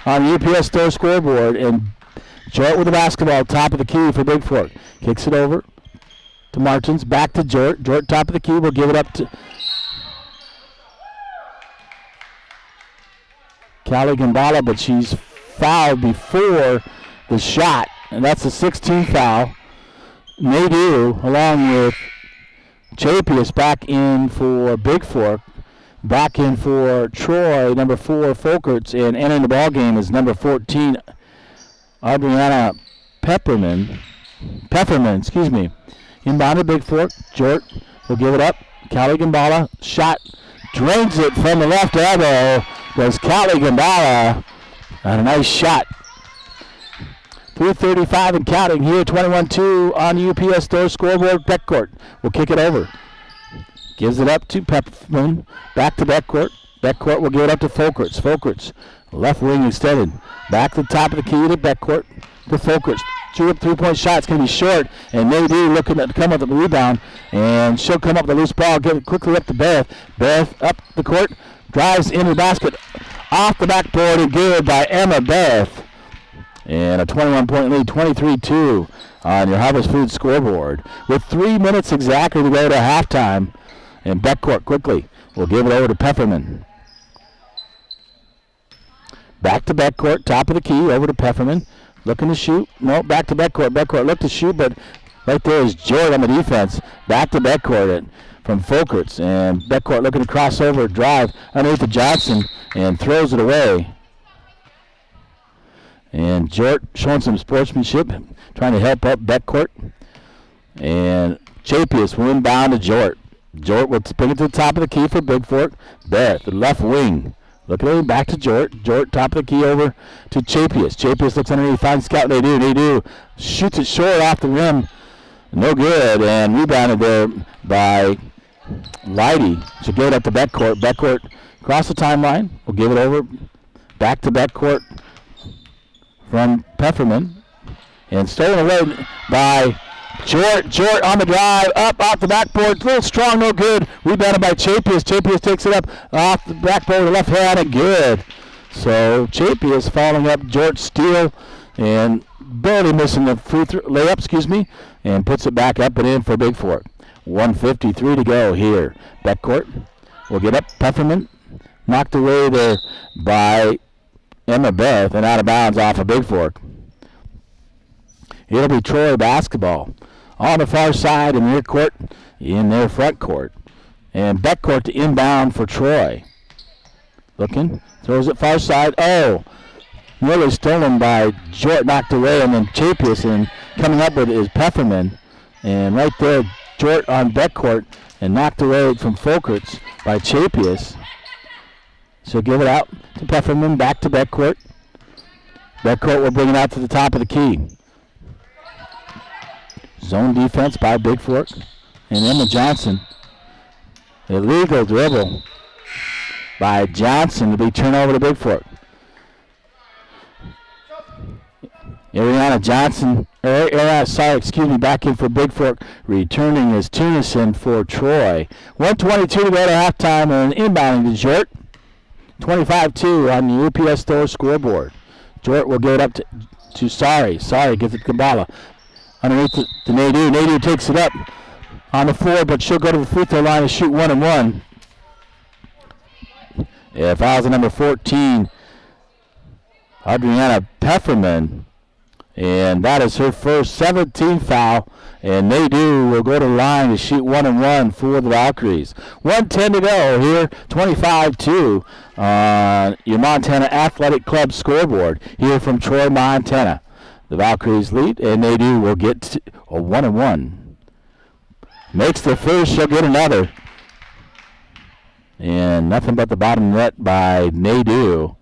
on the UPS Store scoreboard. And Jort with the basketball, top of the key for Bigfork. Kicks it over to Martins, back to Jort. Jort, top of the key, will give it up to Callie Gambala, but she's fouled before the shot, and that's a 16th foul. Nadeau, along with Chapius, back in for Bigfork. Back in for Troy, number 4, Folkerts, and entering the ball game is number 14, Adriana Pepperman, Inbounded Bigfork. Jort will give it up. Callie Gambala, shot, drains it from the left elbow. Goes Callie Gambala, and a nice shot. 3:35 and counting here, 21-2 on the UPS Store scoreboard. Beckcourt will kick it over. Gives it up to Pepperman, back to Beckcourt. Beckcourt will give it up to Folkerts. Folkerts, left wing extended. Back to the top of the key to Beckcourt. To Folkerts. Shoot up three-point shot. It's going to be short. And Nadeau looking to come up with the rebound. And she'll come up with a loose ball. Give it quickly up to Berth. Berth up the court. Drives into the basket. Off the backboard and good by Emma Berth. And a 21-point lead, 23-2 on your Harvest Food scoreboard. With 3 minutes exactly to go to halftime. And Beckcourt quickly will give it over to Pepperman. Back to Beckcourt, top of the key, over to Pepperman. Looking to shoot. No, back to Beckcourt. Beckcourt looked to shoot, but right there is Jord on the defense. Back to Beckcourt from Folkerts. And Beckcourt looking to cross over, drive underneath to Johnson, and throws it away. And Jort showing some sportsmanship, trying to help up Beckcourt. And Chapius will inbound to Jort. Jort will bring it to the top of the key for Bigfork. Berth, the left wing. Looking at him, back to Jort. Jort, top of the key over to Chapius. Chapius looks underneath, finds Scout. Nadeau shoots it short off the rim. No good, and rebounded there by Leidy. She'll give it up to Beckcourt. Beckcourt across the timeline. We'll give it over back to Beckcourt from Pfefferman. And stolen away by Jort on the drive, up off the backboard, a little strong, no good. Rebounded by Chapius. Chapius takes it up off the backboard, the left hand, and good. So Chapius following up Jort's steal and barely missing the layup, and puts it back up and in for Bigfork. 1:53 to go here. Backcourt will get up. Pfefferman knocked away there by Emma Beth and out of bounds off of Bigfork. It'll be Troy basketball on the far side in their court, in their front court. And backcourt to inbound for Troy. Looking, throws it far side. Oh, nearly stolen by Jort, knocked away, and then Chapius, and coming up with it is Pfefferman. And right there, Jort on backcourt, and knocked away from Folkerts by Chapius. So give it out to Pfefferman, back to backcourt. Backcourt will bring it out to the top of the key. Zone defense by Bigfork and Emma Johnson. Illegal dribble by Johnson to be turned over to Bigfork. Ariana Johnson, back in for Bigfork. Returning is Tunison for Troy. 1:22 to go to halftime and inbounding to Jort. 25-2 on the UPS Store scoreboard. Jort will give it up to Sari. Sari gives it to Gambala. Underneath to Nadu. Nadu takes it up on the floor, but she'll go to the free throw line and shoot 1 and 1. Yeah, fouls at number 14, Adriana Pfefferman. And that is her first 17th foul. And Nadu will go to the line to shoot 1 and 1 for the Valkyries. 1:10 to go here, 25-2 on your Montana Athletic Club scoreboard here from Troy, Montana. The Valkyries lead, and Nadu will get a 1 and 1. Makes the first, she'll get another. And nothing but the bottom net by Nadu.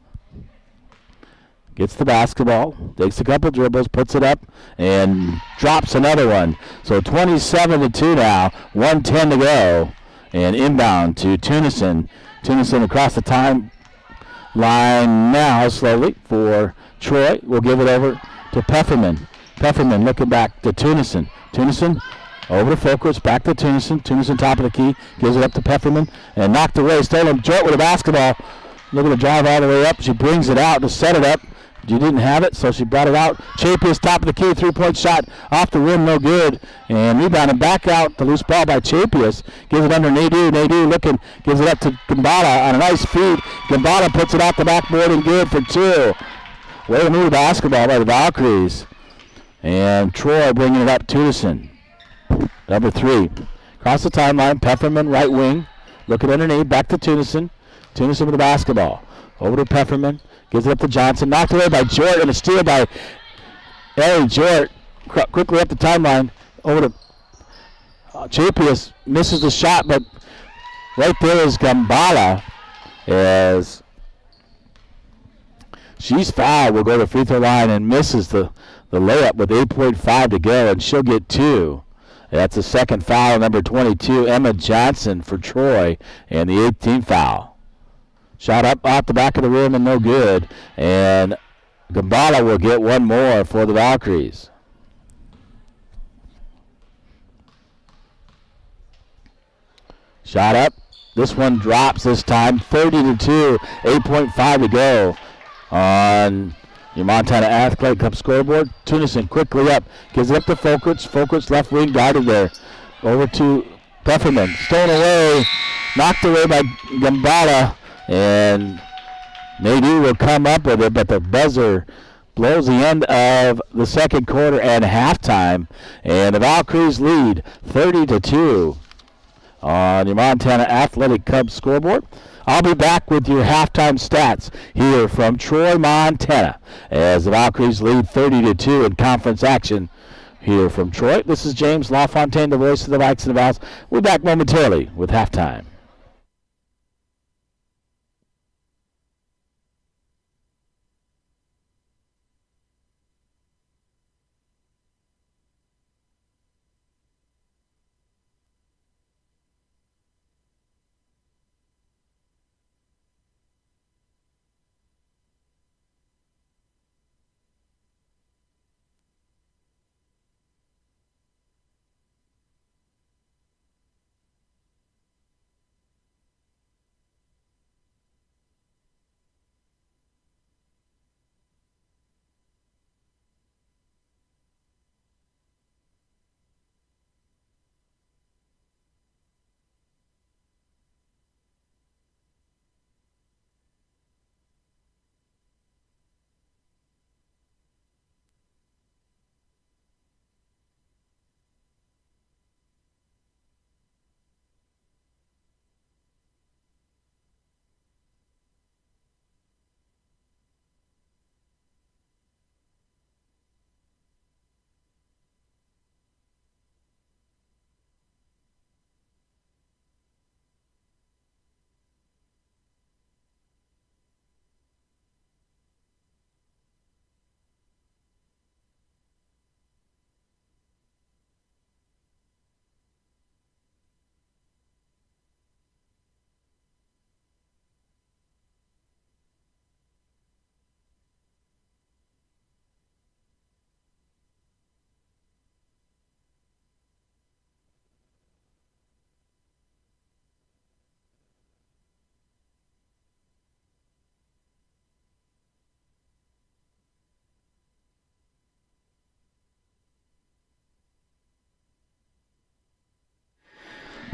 Gets the basketball, takes a couple dribbles, puts it up, and drops another one. So 27-2 now, 1:10 to go. And inbound to Tunison. Tunison across the timeline now slowly for Troy. We'll give it over to Pfefferman. Pfefferman looking back to Tunison. Tunison over to Folkerts, back to Tunison. Tunison top of the key, gives it up to Pfefferman, and knocked away. Stolen Jort with a basketball. Looking to drive all the way up. She brings it out to set it up. She didn't have it, so she brought it out. Chapius top of the key, three-point shot off the rim, no good. And rebounded back out, the loose ball by Chapius. Gives it under Nadu. Nadu looking, gives it up to Gambala on a nice feed. Gambala puts it off the backboard and good for 2. Way to move basketball by the Valkyries. And Troy bringing it up, Tunison. Number 3. Across the timeline, Pfefferman, right wing. Looking underneath, back to Tunison. Tunison with the basketball. Over to Pfefferman. Gives it up to Johnson. Knocked away by Jort, and a steal by Ellie Jort. Quickly up the timeline. Over to Chapius. Misses the shot, but right there is Gambala. As she's fouled, will go to the free throw line and misses the layup with 8.5 to go, and she'll get 2. That's the second foul, number 22, Emma Johnson for Troy, and the 18th foul. Shot up off the back of the rim and no good. And Gambala will get one more for the Valkyries. Shot up. This one drops this time. 30-2. 8.5 to go on your Montana Athletic Club scoreboard. Tunison quickly up. Gives it up to Folkerts. Folkerts left wing guarded there. Over to Pfefferman. Stolen away. Knocked away by Gambala. And Nadu will come up with it, but the buzzer blows the end of the second quarter and halftime. And the Valkyries lead 30-2 on your Montana Athletic Club scoreboard. I'll be back with your halftime stats here from Troy, Montana, as the Valkyries lead 30-2 in conference action here from Troy. This is James LaFontaine, the voice of the Vikes and the Vows. We'll be back momentarily with halftime.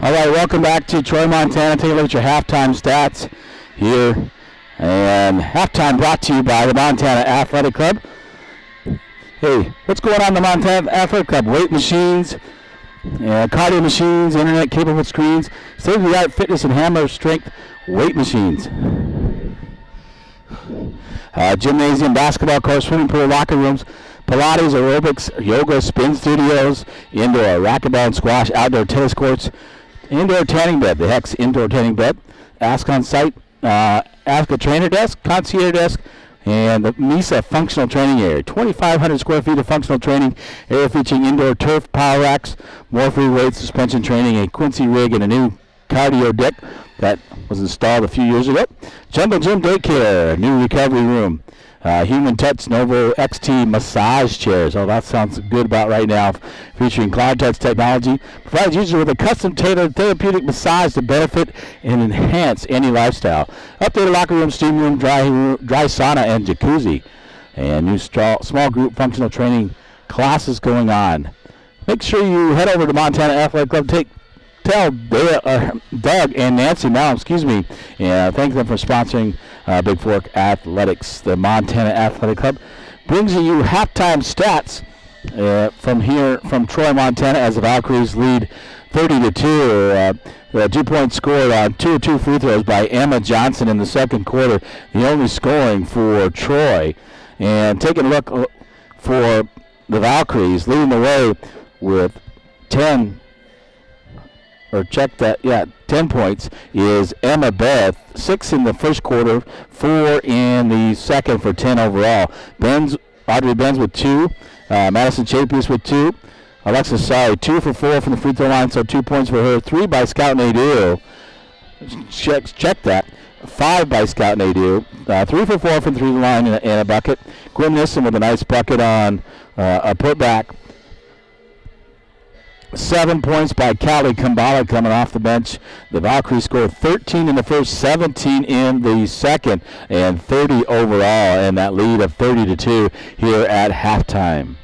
All right, welcome back to Troy, Montana. Take a look at your halftime stats here. And halftime brought to you by the Montana Athletic Club. Hey, what's going on in the Montana Athletic Club? Weight machines, cardio machines, internet-capable screens, state-of-the-art fitness and hammer strength weight machines. Gymnasium, basketball court, swimming pool, locker rooms, Pilates, aerobics, yoga, spin studios, indoor racquetball and squash, outdoor tennis courts, indoor tanning bed, the Hex indoor tanning bed, ask on site, ask a trainer desk, concierge desk, and the MISA functional training area. 2,500 square feet of functional training area featuring indoor turf, power racks, more free weights, suspension training, a Quincy rig, and a new cardio deck that was installed a few years ago. Jungle Gym Daycare, new recovery room. Human Touch Novo XT massage chairs. Oh, that sounds good about right now. Featuring Cloud Touch technology. Provides users with a custom tailored therapeutic massage to benefit and enhance any lifestyle. Updated locker room, steam room, dry sauna, and jacuzzi. And new small group functional training classes going on. Make sure you head over to Montana Athletic Club. Tell Doug and Nancy now, and thank them for sponsoring Bigfork Athletics. The Montana Athletic Club brings you halftime stats from Troy, Montana, as the Valkyries lead 30-2. The 2-point score on 2 of 2 free throws by Emma Johnson in the second quarter, the only scoring for Troy. And taking a look for the Valkyries, leading the way with 10 points is Emma Beth, 6 in the first quarter, 4 in the second for 10 overall. Audrey Benz with 2, Madison Chapius with 2, Alexis Sari 2 for 4 from the free throw line, so 2 points for her, 3 by Scout Nadeau. Check that. 5 by Scout Nadeau, 3 for 4 from the free throw line and a bucket. Quinn Nissen with a nice bucket on a putback. 7 points by Callie Kambala coming off the bench. The Valkyries scored 13 in the first, 17 in the second, and 30 overall, and that lead of 30-2 here at halftime.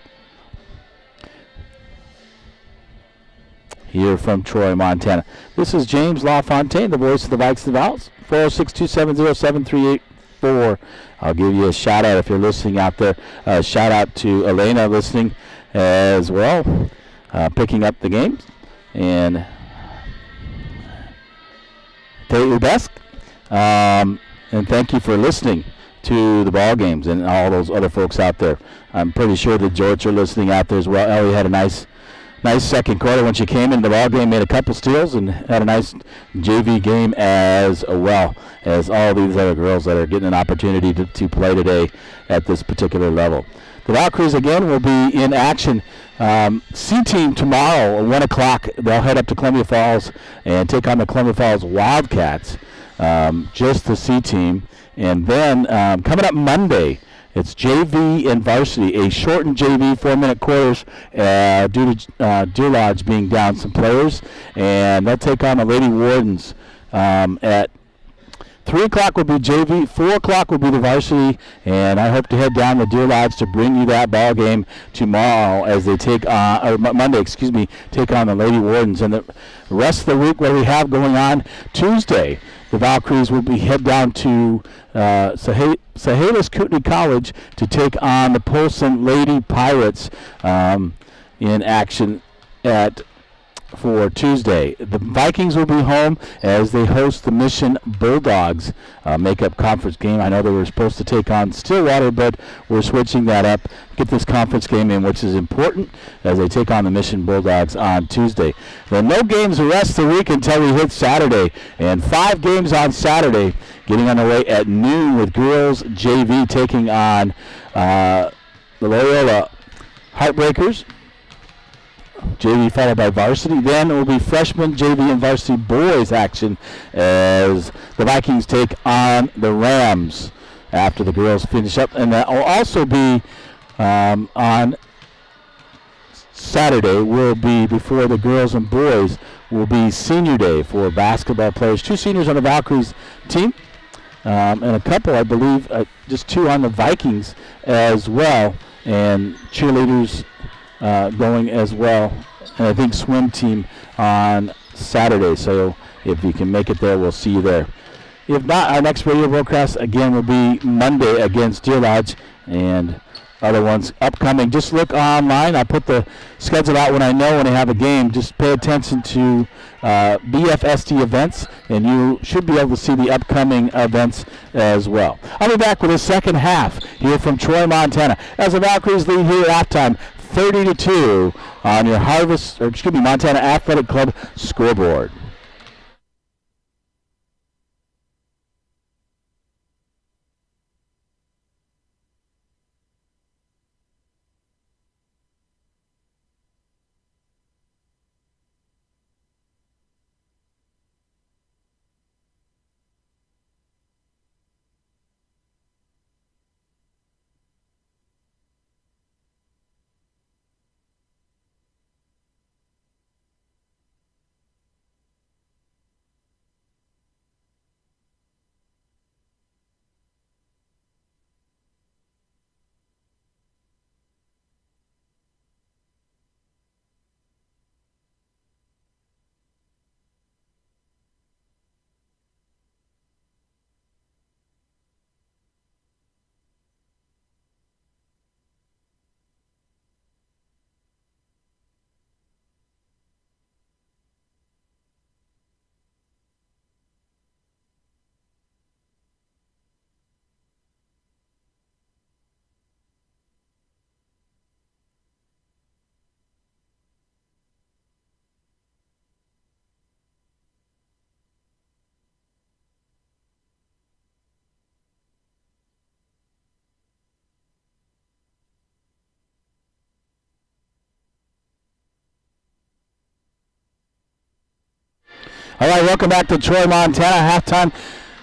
Here from Troy, Montana. This is James LaFontaine, the voice of the Vikes of the Vals. 406-270-7384. I'll give you a shout out if you're listening out there. Shout out to Elena listening as well. Picking up the games, and take your best. And thank you for listening to the ball games and all those other folks out there. I'm pretty sure the George are listening out there as well. Ellie had a nice second quarter when she came into the ball game, made a couple steals, and had a nice JV game as well as all these other girls that are getting an opportunity to play today at this particular level. The Valkyries again will be in action. C team tomorrow at 1 o'clock. They'll head up to Columbia Falls and take on the Columbia Falls Wildcats. Just the C team. And then coming up Monday, it's JV and varsity, a shortened JV 4-minute quarters due to Deer Lodge being down some players. And they'll take on the Lady Wardens at 3 o'clock will be JV, 4 o'clock will be the varsity, and I hope to head down to Deer Lodge to bring you that ball game tomorrow as they take on, or Monday, take on the Lady Wardens. And the rest of the week, what we have going on, Tuesday, the Valkyries will head down to Sahalis Kootenai College to take on the Polson Lady Pirates in action for Tuesday. The Vikings will be home as they host the Mission Bulldogs makeup conference game. I know they were supposed to take on Stillwater, but we're switching that up. Get this conference game in, which is important as they take on the Mission Bulldogs on Tuesday. Then no games the rest of the week until we hit Saturday, and 5 games on Saturday, getting underway at noon with girls JV taking on the Loyola Heartbreakers. JV followed by varsity. Then it will be freshman, JV, and varsity boys action as the Vikings take on the Rams after the girls finish up. And that will also be on Saturday, will be before the girls and boys, will be senior day for basketball players. 2 seniors on the Valkyries team and a couple, I believe, just 2 on the Vikings as well. And cheerleaders going as well and I think swim team on Saturday. So if you can make it there, we'll see you there. If not, our next radio broadcast again will be Monday against Deer Lodge, and other ones upcoming. Just look online. I put the schedule out when I know when I have a game. Just pay attention to BFST events, and you should be able to see the upcoming events as well. I'll be back with the second half here from Troy, Montana, as the Valkyries lead here at halftime, 30-2 on your Montana Athletic Club scoreboard. All right, welcome back to Troy, Montana. Halftime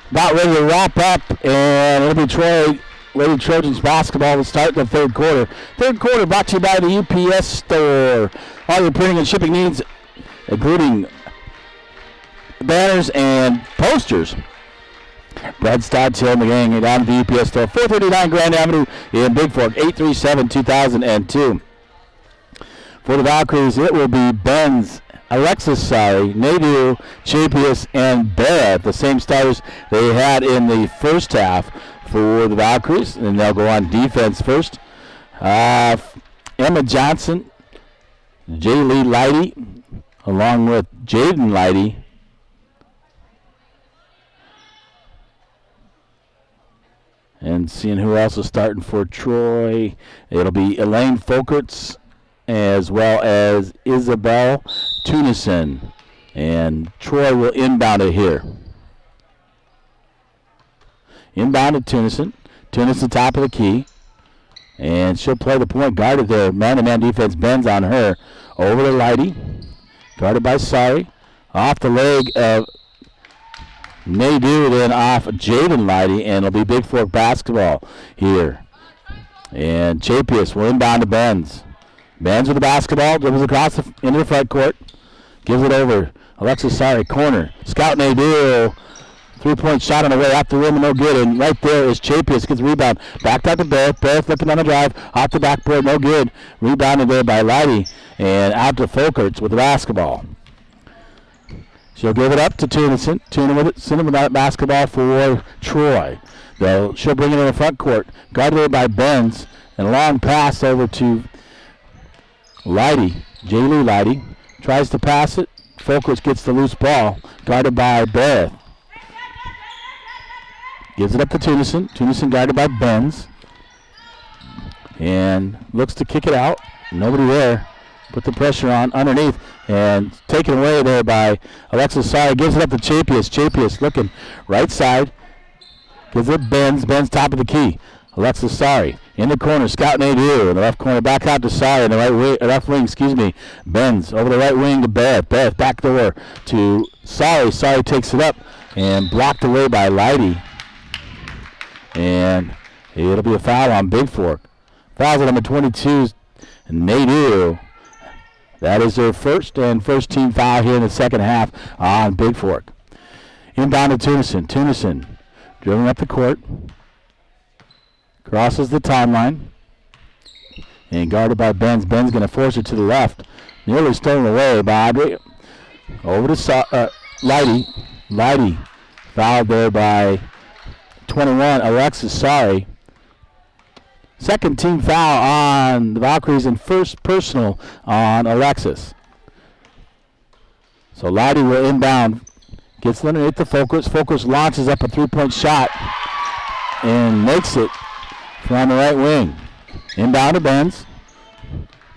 about ready to wrap up, and it'll be Troy Lady Trojans basketball to start the third quarter. Third quarter brought to you by the UPS store. All your printing and shipping needs, including banners and posters. Brad Stodchill and the gang down at the UPS store, 439 Grand Avenue in Bigfork, 837-2002. For the Valkyries, it will be Benz, Nadu, Chapius, and Barrett, the same starters they had in the first half for the Valkyries, and they'll go on defense first. Emma Johnson, J. Lee Lighty, along with Jaden Lighty. And seeing who else is starting for Troy, it'll be Elaine Folkerts as well as Isabel Tunison. And Troy will inbound it here. Inbound to Tunison. Tunison top of the key. And she'll play the point guarded there. Man-to-man defense bends on her. Over to Lighty. Guarded by Sari. Off the leg of Nadu, then off Jaden Lighty, and it'll be Bigfork basketball here. And Chapius will inbound to Benz. Benz with the basketball, dribbles across into the front court, gives it over. Alexis Sari, corner. Scout Nadu, three-point shot on the way off the rim, no good. And right there is Chapius, gets the rebound. Back out to Barrett. Barrett flipping on the drive, off the backboard, no good. Rebounded there by Lighty, and out to Folkerts with the basketball. She'll give it up to Tunison. Tunison with that basketball for Troy. She'll bring it in the front court. Guarded there by Benz. And a long pass over to Lighty. J. Lee Lighty. Tries to pass it. Folkerts gets the loose ball. Guarded by Barrett. Gives it up to Tunison. Tunison guarded by Benz. And looks to kick it out. Nobody there. Put the pressure on underneath and taken away there by Alexis Sari. Gives it up to Chapius. Chapius looking right side. Gives it Benz. Benz top of the key. Alexis Sari in the corner. Scout Nadu in the left corner. Back out to Sari in the left wing. Benz over the right wing to Barrett. Barrett back door to Sari. Sari takes it up and blocked away by Lighty. And it'll be a foul on Bigfork. Foul's at number 22. Nadu. That is their first team foul here in the second half on Bigfork. Inbound to Tunison. Tunison dribbling up the court. Crosses the timeline. And guarded by Benz. Benz going to force it to the left. Nearly stolen away by Audrey. Over to Lighty. Lighty fouled there by 21. Alexis, sorry. Second team foul on the Valkyries and first personal on Alexis. So Lighty will inbound. Gets underneath the Focus. Focus launches up a three-point shot and makes it from the right wing. Inbound to Benz.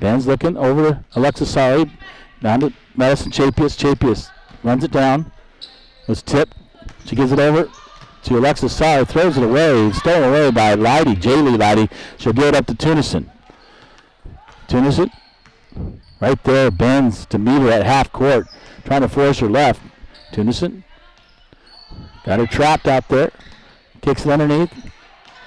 Benz looking over to Alexis, sorry. Down to Madison Chapius. Chapius runs it down. Was tipped. She gives it over to Alexis Sari. Throws it away. Stolen away by Lighty. Jaylee Lighty. She'll give it up to Tunison. Tunison. Right there. Bends to meet her at half court. Trying to force her left. Tunison. Got her trapped out there. Kicks it underneath.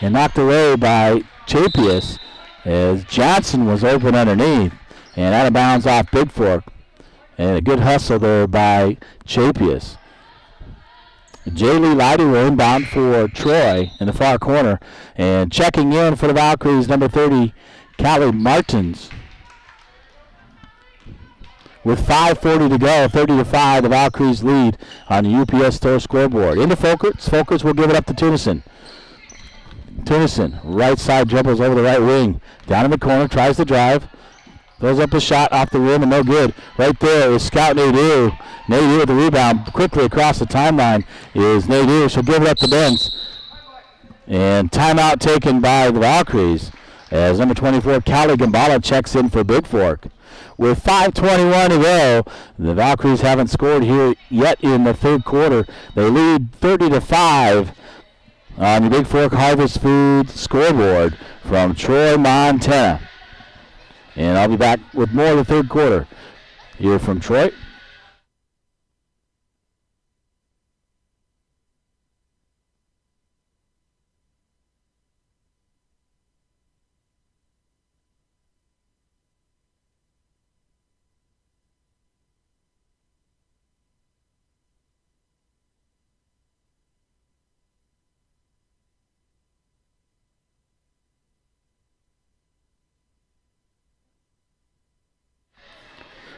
And knocked away by Chapius as Johnson was open underneath. And out of bounds off Bigfork. And a good hustle there by Chapius. Jaylee Lighty will inbound for Troy in the far corner. And checking in for the Valkyries, number 30, Callie Martins. With 5:40 to go, 30-5, the Valkyries lead on the UPS Store scoreboard. Into Focus. Focus will give it up to Tunison. Tunison, right side dribbles over the right wing. Down in the corner, tries to drive. Throws up a shot off the rim and no good. Right there is Scout Nadeau. Nadeau with the rebound. Quickly across the timeline is Nadeau. She'll give it up to Benz. And timeout taken by the Valkyries as number 24, Callie Gambala, checks in for Bigfork. With 5:21 to go, the Valkyries haven't scored here yet in the third quarter. They lead 30-5 on the Bigfork Harvest Food scoreboard from Troy, Montana. And I'll be back with more of the third quarter here from Troy.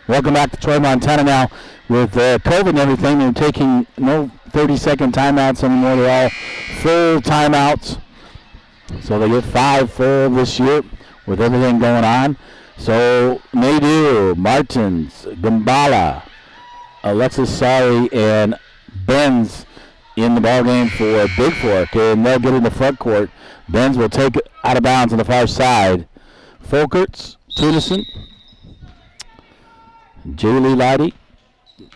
Welcome back to Troy, Montana now. With COVID and everything, they're taking no 30-second timeouts anymore. They're all full timeouts. So they get 5 full this year with everything going on. So Nadeau, Martins, Gambala, Alexis Sari, and Benz in the ballgame for Bigfork. And they'll get in the front court. Benz will take it out of bounds on the far side. Folkerts, Tunison, Jaylee Lighty,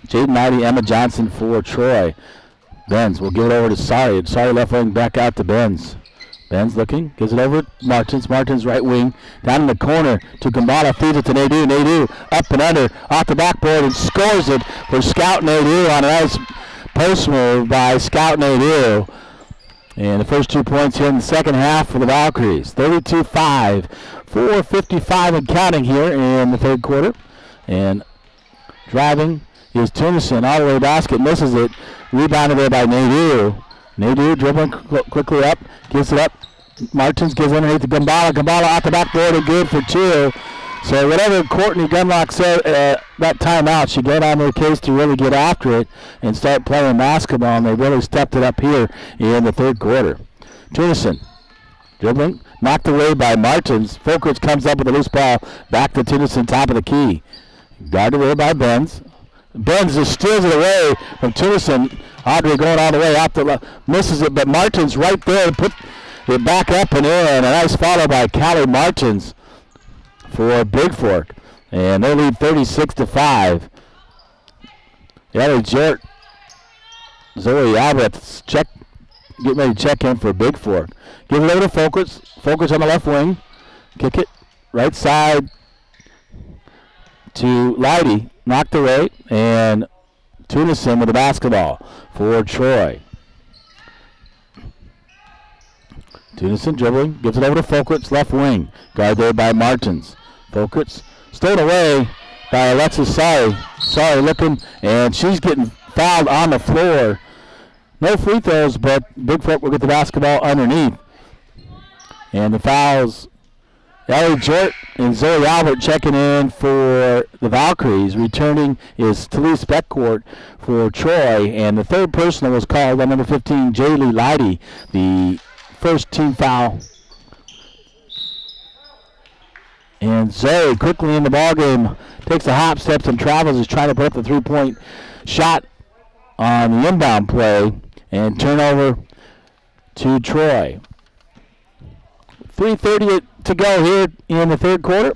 Jaden Lighty, Emma Johnson for Troy. Benz will give it over to Sari. Sari left wing back out to Benz. Benz looking, gives it over to Martins. Martins right wing, down in the corner to Gambala, feeds it to Nadeau. Nadeau up and under, off the backboard, and scores it for Scout Nadeau on a nice post move by Scout Nadeau. And the first 2 points here in the second half for the Valkyries. 32-5, 4:55 and counting here in the third quarter. And driving is Tunison all the way to basket, misses it. Rebounded there by Nadeau. Nadeau dribbling quickly up, gives it up. Martins gives underneath to Gambala. Gambala off the backboard and good for 2. So whatever Courtney Gunlock said that timeout, she got on their case to really get after it and start playing basketball, and they really stepped it up here in the third quarter. Tunison dribbling, knocked away by Martins. Folkerts comes up with a loose ball, back to Tunison, top of the key. Guarded away by Benz. Benz just steals it away from Tunison. Audrey going all the way out the left, misses it, but Martins right there put it back up and in. A nice follow by Callie Martins for Bigfork. And they lead 36-5. Ellie Jert, Zoe Alberts getting ready to check in for Bigfork. Give it over to Folkerts. Folkerts on the left wing. Kick it right side to Lighty, knocked away, and Tunison with the basketball for Troy. Tunison dribbling, gives it over to Folkerts, left wing. Guard there by Martins. Folkerts stolen away by Alexis Sari. Sari looking, and she's getting fouled on the floor. No free throws, but Bigfoot will get the basketball underneath. And the fouls Ellie Jort and Zoe Albert checking in for the Valkyries. Returning is Talise Beckcourt for Troy. And the third personal was called on number 15, Jaylee Leidy, the first team foul. And Zoe quickly in the ballgame takes the hop steps and travels, is trying to put up the three-point shot on the inbound play and turnover to Troy. 3:30 to go here in the third quarter.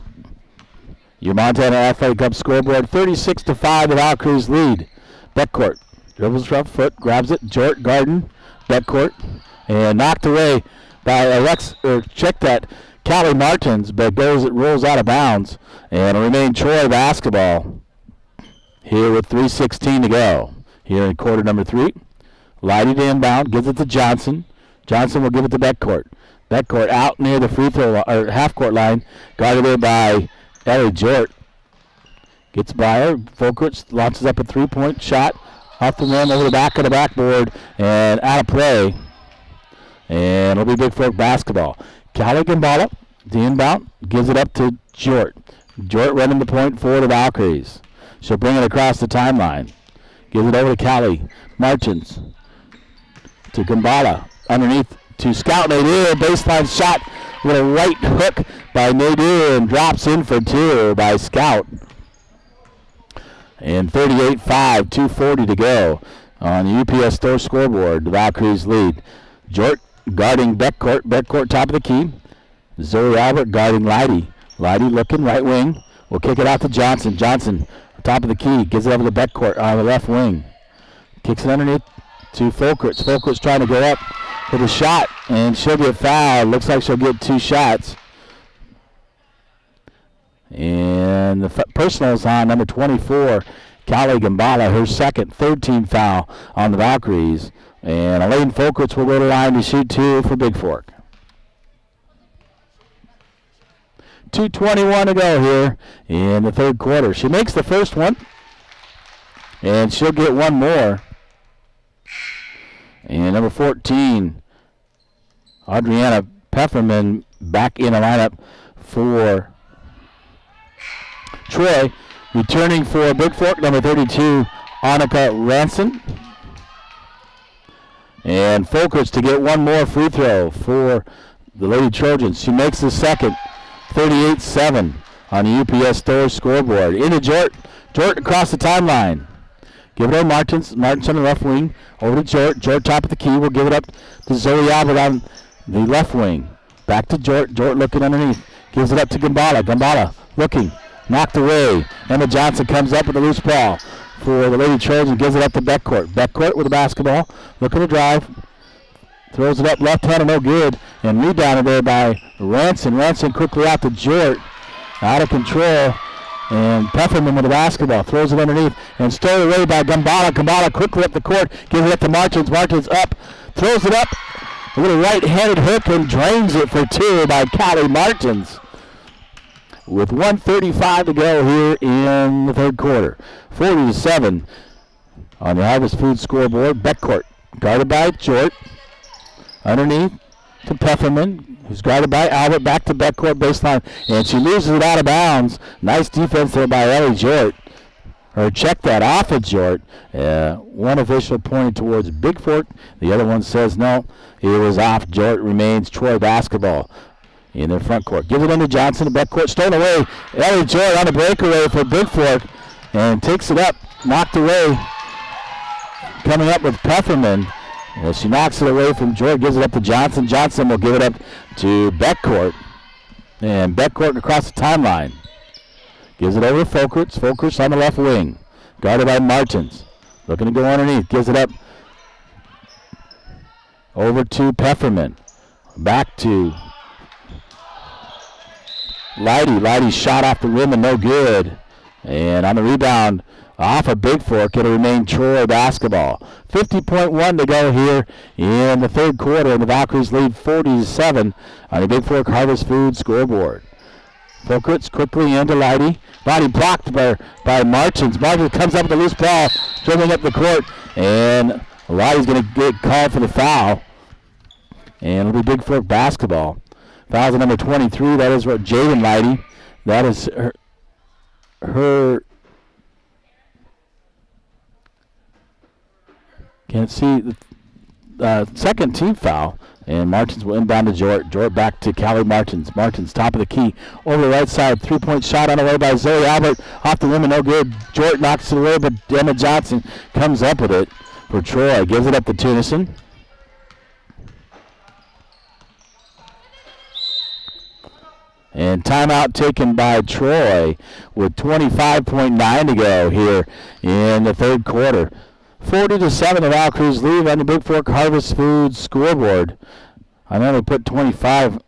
Your Montana Athletic Cup scoreboard, 36-5, the Valkyries lead. Beckcourt dribbles rough foot, grabs it. Jort Garden, Beckcourt, and knocked away by check that, Callie Martins, but it rolls out of bounds. And it'll remain Troy basketball here with 3:16 to go. Here in quarter number 3. Leidy to inbound, gives it to Johnson. Johnson will give it to Beckcourt. Beckcourt out near the free throw or half court line, guarded there by Ellie Jort. Gets by her. Volkowitz launches up a three-point shot off the rim over the back of the backboard and out of play. And it'll be Bigfork basketball. Callie Gambala, the inbound, gives it up to Jort. Jort running the point for the Valkyries. She'll bring it across the timeline. Gives it over to Callie Martins. To Gambala. Underneath to Scout Nadir. Baseline shot with a right hook by Nadir and drops in for two by Scout. And 38-5, 2:40 to go on the UPS Store scoreboard. The Valkyries lead. Jort guarding Beckcourt. Beckcourt top of the key. Zoe Albert guarding Leidy. Leidy looking right wing. Will kick it out to Johnson. Johnson top of the key. Gives it over to Beckcourt on the left wing. Kicks it underneath to Folkerts. Folkerts trying to go up with a shot, and she'll get fouled. Looks like she'll get two shots. And the personal is on number 24, Callie Gambala, her second, third team foul on the Valkyries. And Elaine Folkerts will go to the line to shoot two for Bigfork. 2:21 to go here in the third quarter. She makes the first one, and she'll get one more. And number 14, Adriana Pefferman, back in the lineup for Troy. Returning for Bigfork, number 32, Annika Ranson. And Folkerts to get one more free throw for the Lady Trojans. She makes the second, 38-7 on the UPS Store scoreboard. Into Jort. Jort across the timeline. Give it over Martins. Martins on the left wing. Over to Jort. Jort top of the key. Will give it up to Zoe Albert on the left wing. Back to Jort. Jort looking underneath. Gives it up to Gambala. Gambala looking. Knocked away. Emma Johnson comes up with a loose ball for the Lady Trojans. Gives it up to Beckcourt. Beckcourt with the basketball. Looking to drive. Throws it up left-handed, no good. And rebounded there by Ranson. Ranson quickly out to Jort. Out of control. And Pefferman with the basketball. Throws it underneath. And stolen away by Gambala. Gambala quickly up the court. Gives it up to Martins. Martins up. Throws it up. A little right-handed hook and drains it for two by Callie Martins. With 1:35 to go here in the third quarter. 40-7 on the Harvest Food scoreboard. Beckcourt guarded by Jort. Underneath to Pefferman, who's guarded by Albert. Back to Beckcourt baseline, and she loses it out of bounds. Nice defense there by Ellie Jort. Or check that off of Jort. One official pointed towards Bigfork. The other one says no. It was off. Jort remains Troy basketball in their front court. Give it into Johnson to Beckcourt. Stolen away. Ellie Jort on the breakaway for Bigfork and takes it up. Knocked away. Coming up with Pefferman. She knocks it away from Jort, gives it up to Johnson. Johnson will give it up to Beckcourt. And Beckcourt across the timeline. Gives it over to Folkerts. Folkerts on the left wing. Guarded by Martins. Looking to go underneath. Gives it up over to Pefferman. Back to Leidy. Leidy shot off the rim and no good. And on the rebound, off of Bigfork, it'll remain Troy basketball. 50.1 to go here in the third quarter, and the Valkyries lead 40-7 on the Bigfork Harvest Food scoreboard. Folkerts quickly into Leidy. Leidy blocked by Martins. Martins comes up with a loose ball, dribbling up the court, and Leidy's going to get called for the foul. And it'll be Bigfork basketball. Fouls on number 23. That is Jaden Lighty. That is her. Can't see the second team foul. And Martins will inbound to Jort. Jort back to Callie Martins. Martins, top of the key. Over the right side, three-point shot on the way by Zoe Albert. Off the rim and no good. Jort knocks it away, but Emma Johnson comes up with it for Troy. Gives it up to Tunison. And timeout taken by Troy with 25.9 to go here in the third quarter. 40-7, the Valkyries lead on the Bigfork Harvest Foods scoreboard. I know they put 25,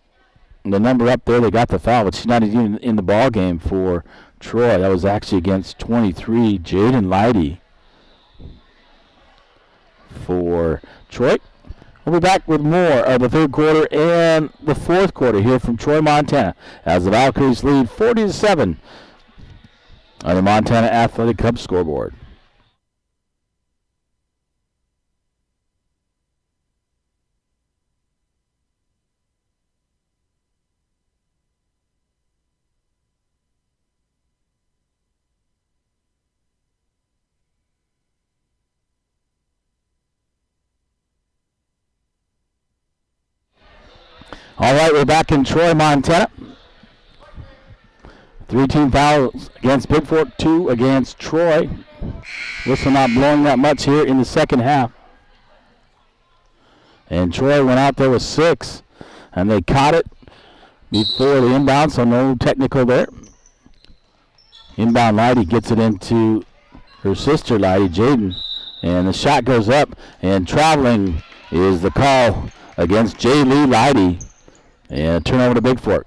the number up there. They got the foul, but she's not even in the ball game for Troy. That was actually against 23, Jaden Lighty for Troy. We'll be back with more of the third quarter and the fourth quarter here from Troy, Montana, as the Valkyries lead 40-7 on the Montana Athletic Club scoreboard. All right, we're back in Troy, Montana. 3-team fouls against Bigfork, 2 against Troy. Whistle not blowing that much here in the second half. And Troy went out there with 6, and they caught it before the inbound, so no technical there. Inbound Lighty gets it into her sister, Lighty, Jaden, and the shot goes up, and traveling is the call against J. Lee Lighty. And turnover to Bigfork.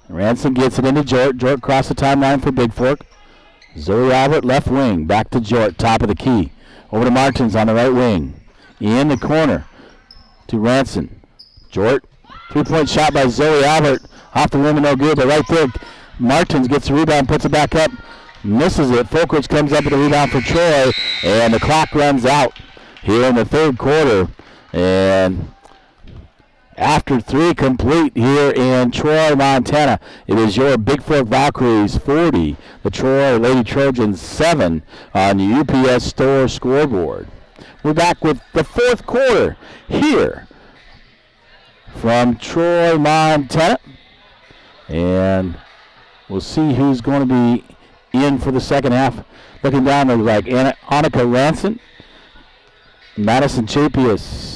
Ransom gets it into Jort. Jort across the timeline for Bigfork. Zoe Albert, left wing. Back to Jort, top of the key. Over to Martins on the right wing. In the corner to Ransom. Jort, three-point shot by Zoe Albert. Off the rim and no good, but right there, Martins gets the rebound, puts it back up. Misses it. Folkridge comes up with a rebound for Troy. And the clock runs out here in the third quarter. And after 3 complete here in Troy, Montana, it is your Bigfork Valkyries 40, the Troy Lady Trojans 7 on the UPS Store scoreboard. We're back with the fourth quarter here from Troy, Montana. And we'll see who's going to be in for the second half. Looking down, there's like Annika Ranson, Madison Chapius,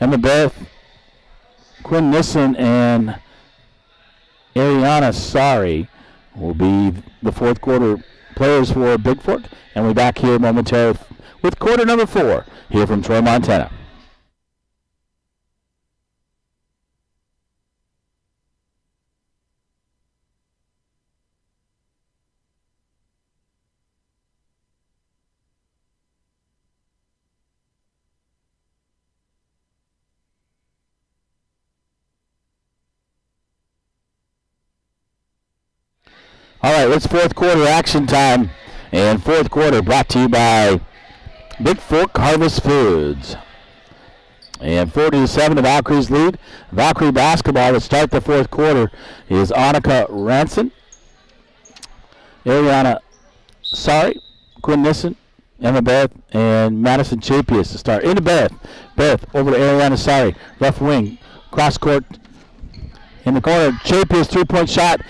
Emma Beth, Quinn Nissen, and Ariana Sari will be the fourth quarter players for Bigfork. And we're back here momentarily with quarter number 4 here from Troy, Montana. All right, it's fourth quarter action time, and fourth quarter brought to you by Bigfork Harvest Foods. And 40-7, the Valkyries lead. Valkyrie basketball to start the fourth quarter is Annika Ranson, Ariana Sari, Quinn Nissen, Emma Beth, and Madison Chapius to start. Into Beth. Beth over to Ariana Sari, left wing, cross court in the corner. Chapius, three-point shot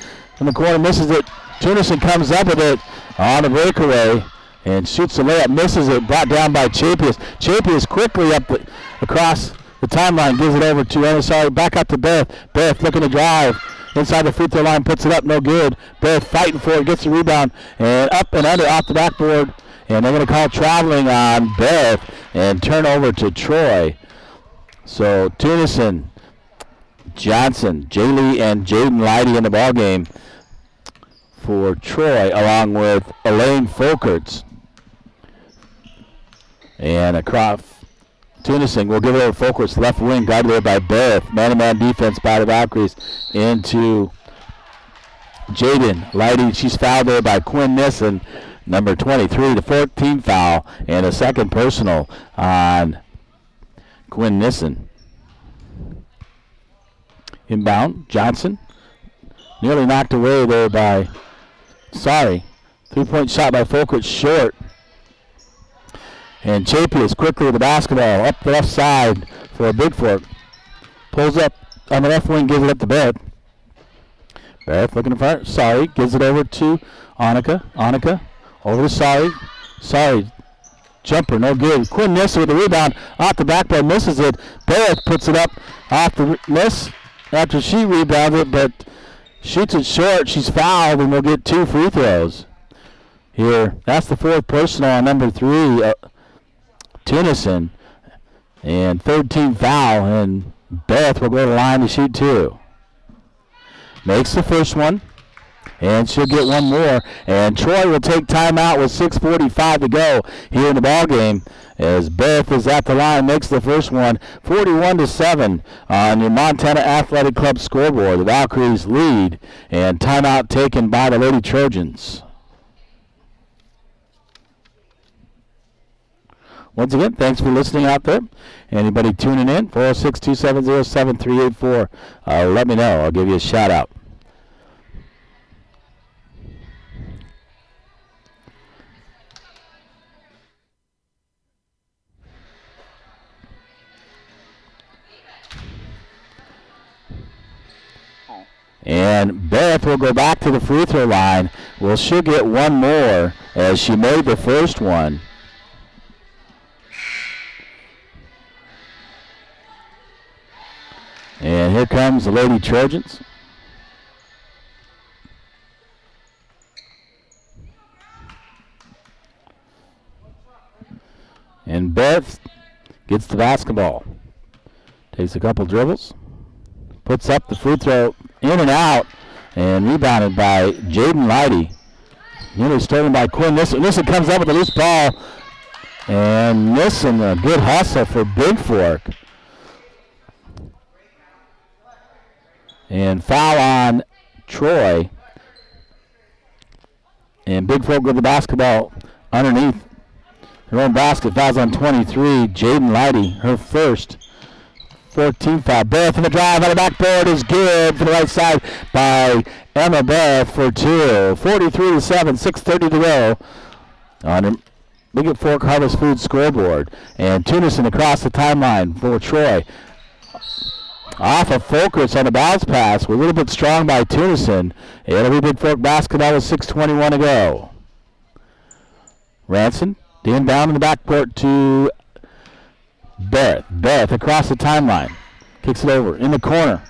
in the corner, misses it. Tunison comes up with it on the breakaway and shoots the layup, misses it, brought down by Chapius. Chapius quickly across the timeline, gives it over to Anasari, back up to Beth. Beth looking to drive inside the free throw line, puts it up, no good. Beth fighting for it, gets the rebound, and up and under off the backboard. And they're going to call traveling on Beth and turn over to Troy. So Tunison, Johnson, Jaylee, and Jaden Lighty in the ball game for Troy, along with Elaine Folkerts. And across Tunison will give it over Folkerts, left wing, guided there by Beth. Man-to-man defense by the Valkyries into Jaden Lighty. She's fouled there by Quinn Nissen, number 23, the 14th foul, and a second personal on Quinn Nissen. Inbound, Johnson. Nearly knocked away there by Sorry. 3-point shot by Folk, it's short. And Chapey quickly with the basketball up the left side for Bigfork. Pulls up on the left wing, gives it up to Barrett. Barrett looking in front. Sorry, gives it over to Annika. Annika over to Sorry. Sorry. Jumper, no good. Quinn Nissa with the rebound. Off the backboard, misses it. Barrett puts it up off the miss after she rebounded it, but shoots it short. She's fouled, and we'll get 2 free throws here. That's the 4th personal on number 3, Tennyson. And 3rd team foul, and Beth will go to the line to shoot 2. Makes the first one, and she'll get one more. And Troy will take timeout with 6:45 to go here in the ball game as Beth is at the line, makes the first one, 41-7 on your Montana Athletic Club scoreboard. The Valkyries lead, and timeout taken by the Lady Trojans. Once again, thanks for listening out there. Anybody tuning in, 406-270-7384. Let me know. I'll give you a shout out. And Beth will go back to the free throw line. Well, she'll get one more as she made the first one. And here comes the Lady Trojans. And Beth gets the basketball. Takes a couple dribbles. Puts up the free throw in and out. And rebounded by Jaden Lighty. Nearly stolen by Quinn Nissen. Nissen comes up with a loose ball. And Nissen, a good hustle for Bigfork. And foul on Troy. And Bigfork with the basketball underneath her own basket. Fouls on 23. Jaden Lighty, her first. 14th foul. Beth in the drive on the backboard is good for the right side by Emma Beth for 2. 43-7, 6:30 to go on the Bigfork Harvest Food scoreboard. And Tunison across the timeline for Troy. Off of Focus on the bounce pass. We're a little bit strong by Tunison. It'll be Bigfork basketball with 6:21 to go. Ranson, the inbound in the backcourt to Beth. Beth across the timeline. Kicks it over in the corner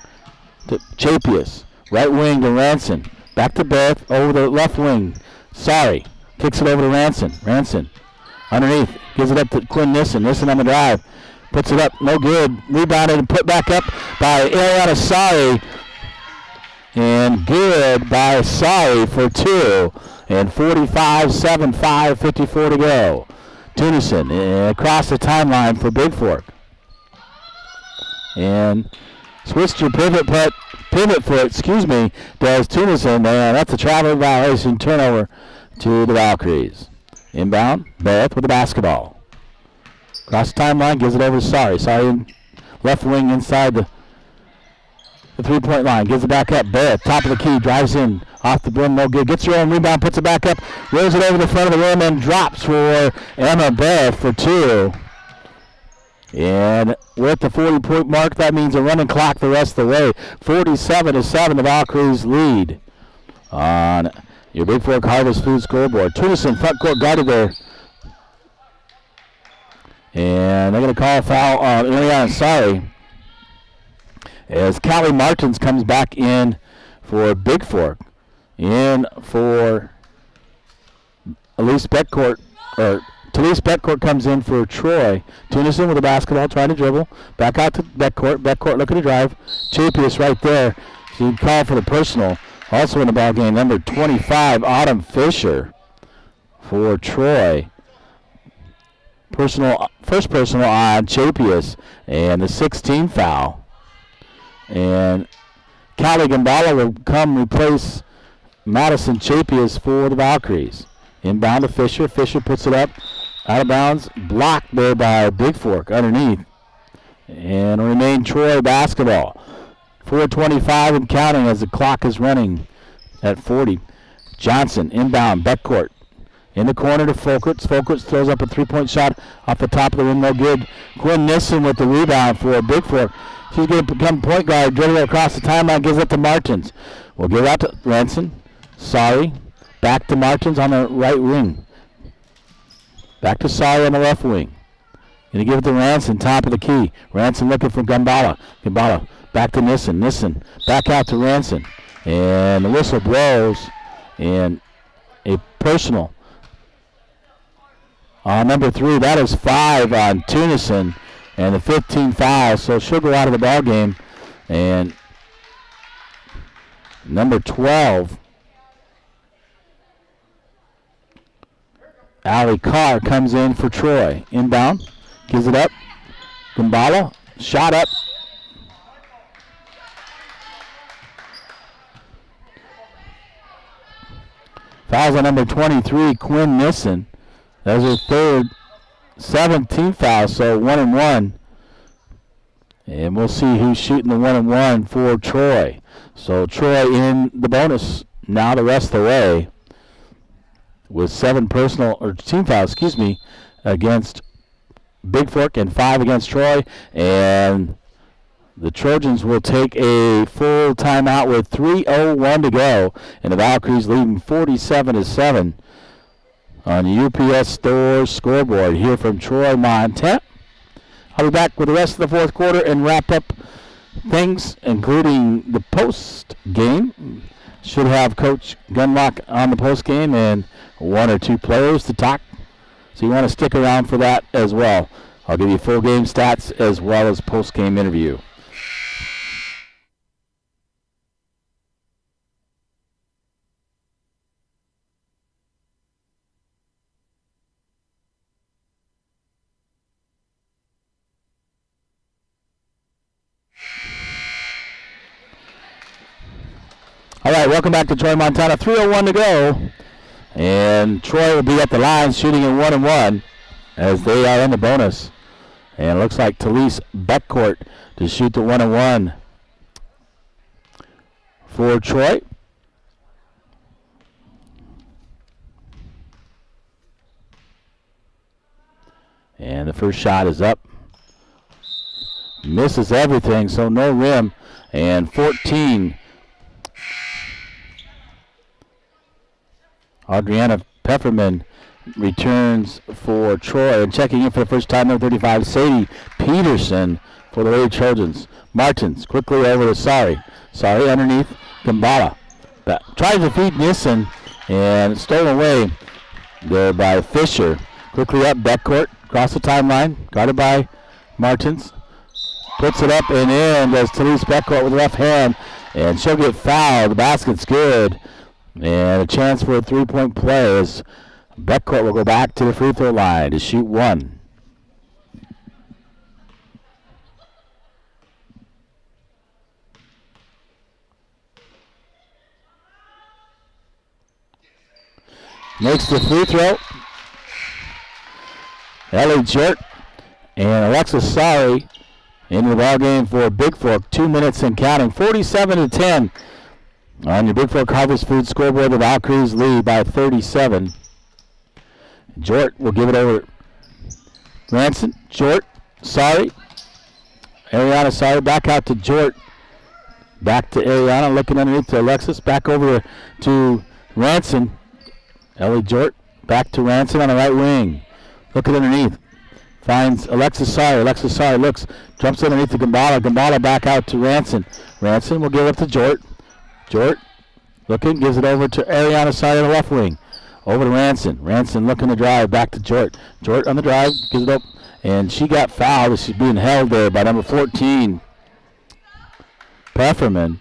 to Chapius. Right wing to Ranson. Back to Beth over the left wing. Sorry. Kicks it over to Ranson. Ranson underneath. Gives it up to Quinn Nissen. Nissen on the drive. Puts it up, no good. Rebounded and put back up by Ariana Sari. And good by Sari for 2. And 45-7, 5:54 to go. Tunison across the timeline for Bigfork. And switched your pivot foot, does Tunison. And that's a travel violation turnover to the Valkyries. Inbound, Beth with the basketball. Cross the timeline, gives it over to Sorry. Sorry, left wing inside the 3-point line. Gives it back up. Barrett, top of the key, drives in. Off the brim, no good. Gets her own rebound, puts it back up. Rolls it over the front of the rim and drops for Emma Beth for 2. And we're at the 40-point mark. That means a running clock the rest of the way. 47-7, the Valkyries lead on your Bigfork Harvest Food scoreboard. Tunison front court guarded there. And they're going to call a foul on Ileana Sari as Callie Martins comes back in for Bigfork. In for Talise Beckcourt comes in for Troy. Tunison with the basketball, trying to dribble. Back out to Beckcourt. Beckcourt looking to drive. Chapius right there. She called for the personal. Also in the ball game, number 25, Autumn Fisher for Troy. First personal on Chapius, and the 16 foul. And Callie Gambala will come replace Madison Chapius for the Valkyries. Inbound to Fisher. Fisher puts it up out of bounds. Blocked there by Bigfork underneath. And remain Troy basketball. 4:25 and counting as the clock is running at 40. Johnson inbound, backcourt. In the corner to Folkerts. Folkerts throws up a three-point shot off the top of the rim, no good. Quinn Nissen with the rebound for Bigfork. She's going to become point guard, dribble across the timeline, gives it to Martins. We'll give it out to Ranson. Sorry. Back to Martins on the right wing. Back to Sorry on the left wing. Going to give it to Ranson, top of the key. Ranson looking for Gambala. Gambala back to Nissen. Nissen back out to Ranson. And the whistle blows. And a personal on number 3. That is 5 on Tunison. And the 15 foul. So she'll go out of the ball game. And number 12, Allie Carr, comes in for Troy. Inbound. Gives it up. Gambala. Shot up. Fouls on number 23, Quinn Nissen. That was her third, 17th foul, so 1-1. And we'll see who's shooting the 1-1 for Troy. So Troy in the bonus now the rest of the way with 7 personal, or team fouls, against Bigfork and 5 against Troy. And the Trojans will take a full timeout with 3:01 to go, and the Valkyries leading 47-7 on the UPS Store scoreboard here from Troy, Montana. I'll be back with the rest of the fourth quarter and wrap up things, including the post game. Should have Coach Gunlock on the post game and 1 or 2 players to talk. So you want to stick around for that as well. I'll give you full game stats as well as post game interview. All right, welcome back to Troy, Montana. 3:01 to go. And Troy will be at the line shooting in 1-1 as they are in the bonus. And it looks like Talise Beckcourt to shoot the 1-1 for Troy. And the first shot is up. Misses everything, so no rim. And 14. Adriana Pefferman returns for Troy, and checking in for the first time, number 35, Sadie Peterson for the Lady Trojans. Martins quickly over to Sorry underneath Gambala. Tries to feed Nissen, and stolen away there by Fisher. Quickly up backcourt, across the timeline, guarded by Martins. Puts it up and in as Talise Beckcourt with the left hand, and she'll get fouled. The basket's good. And a chance for a 3-point play as Beckcourt will go back to the free throw line to shoot 1. Makes the free throw. Ellie Jert and Alexis Sorry into the ball game for Bigfork. 2 minutes and counting. 47-10. On your Bigfork Harvest Food scoreboard, the Valkyries lead by 37. Jort will give it over. Ranson, Jort, Sorry. Ariana Sorry, back out to Jort. Back to Ariana, looking underneath to Alexis. Back over to Ranson. Ellie Jort, back to Ranson on the right wing. Looking underneath. Finds Alexis Sorry. Alexis Sorry looks, jumps underneath to Gambala. Gambala back out to Ranson. Ranson will give it to Jort. Jort looking, gives it over to Ariana Sorry on the left wing. Over to Ranson. Ranson looking to drive, back to Jort. Jort on the drive, gives it up, and she got fouled. She's being held there by number 14, Pefferman.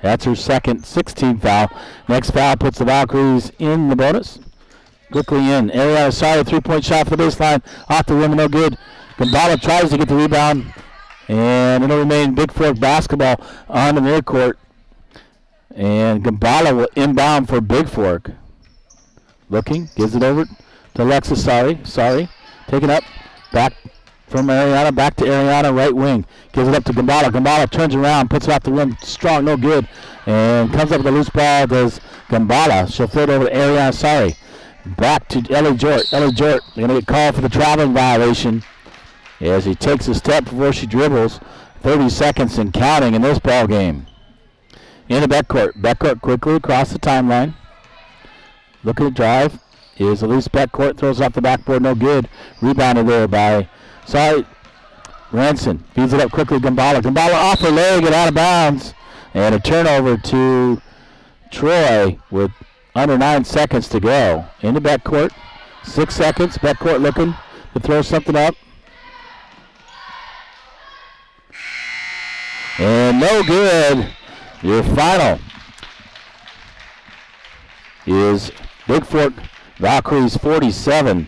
That's her second 16th foul. Next foul puts the Valkyries in the bonus. Quickly in. Ariana Sorry, 3-point shot for the baseline. Off the rim, no good. Gambala tries to get the rebound. And it'll remain Bigfork basketball on the midcourt. And Gambala will inbound for Bigfork. Looking, gives it over to Alexis Sorry. Sorry, taken up, back from Ariana, back to Ariana, right wing. Gives it up to Gambala. Gambala turns around, puts it off the rim, strong, no good. And comes up with a loose ball, does Gambala. She'll throw it over to Ariana, sorry. Back to Ellie Jort. Ellie Jort going to get called for the traveling violation as he takes a step before she dribbles. 30 seconds and counting in this ball game. In the backcourt. Backcourt quickly across the timeline. Looking to drive. Is a loose backcourt. Throws off the backboard. No good. Rebounded there by Ranson. Feeds it up quickly. Gambala. Gambala off her leg and out of bounds. And a turnover to Troy with under 9 seconds to go. In the backcourt. 6 seconds. Backcourt looking to throw something up. And no good. Your final is Bigfork Valkyries 47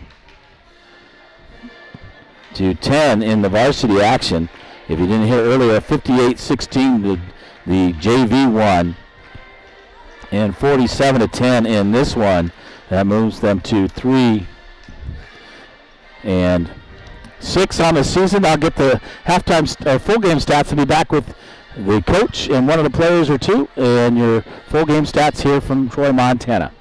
to 10 in the varsity action. If you didn't hear earlier, 58-16 the JV won, and 47 to 10 in this one. That moves them to 3 and 6 on the season. I'll get the halftime full game stats to be back with the coach and one of the players or two, and your full game stats here from Troy, Montana.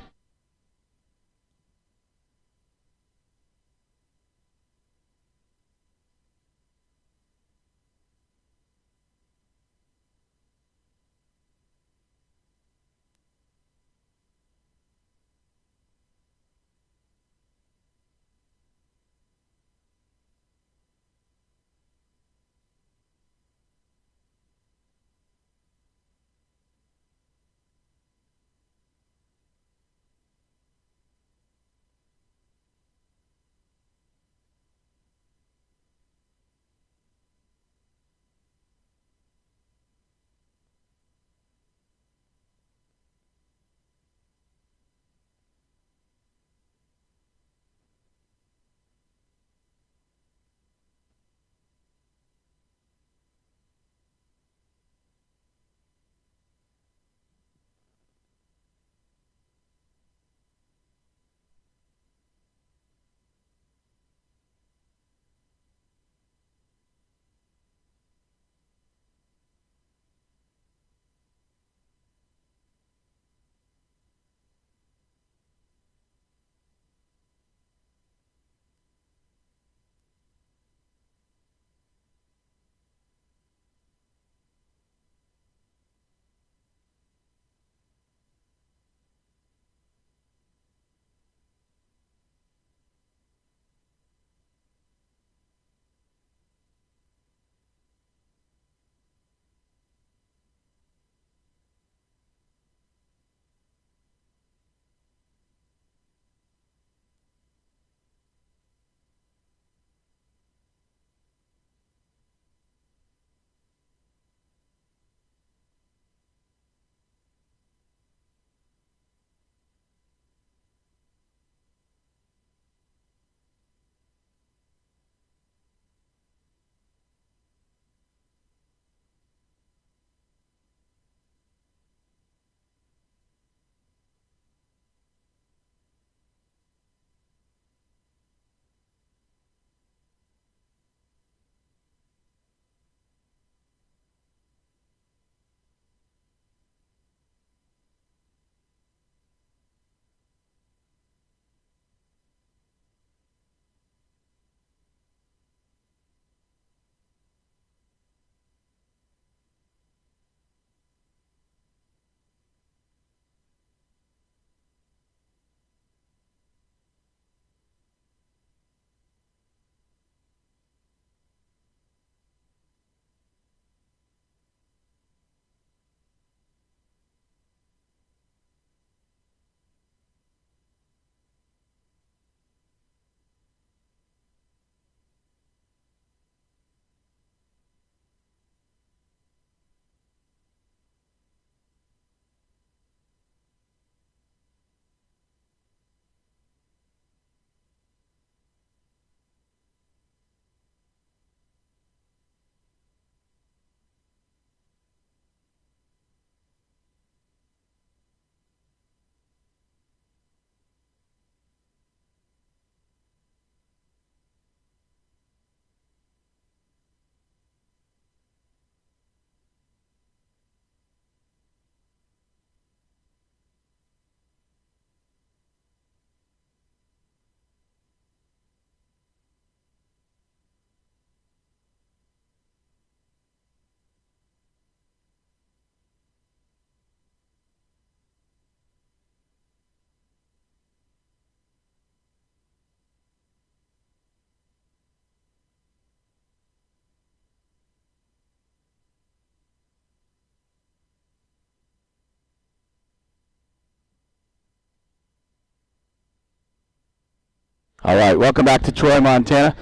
All right, welcome back to Troy, Montana.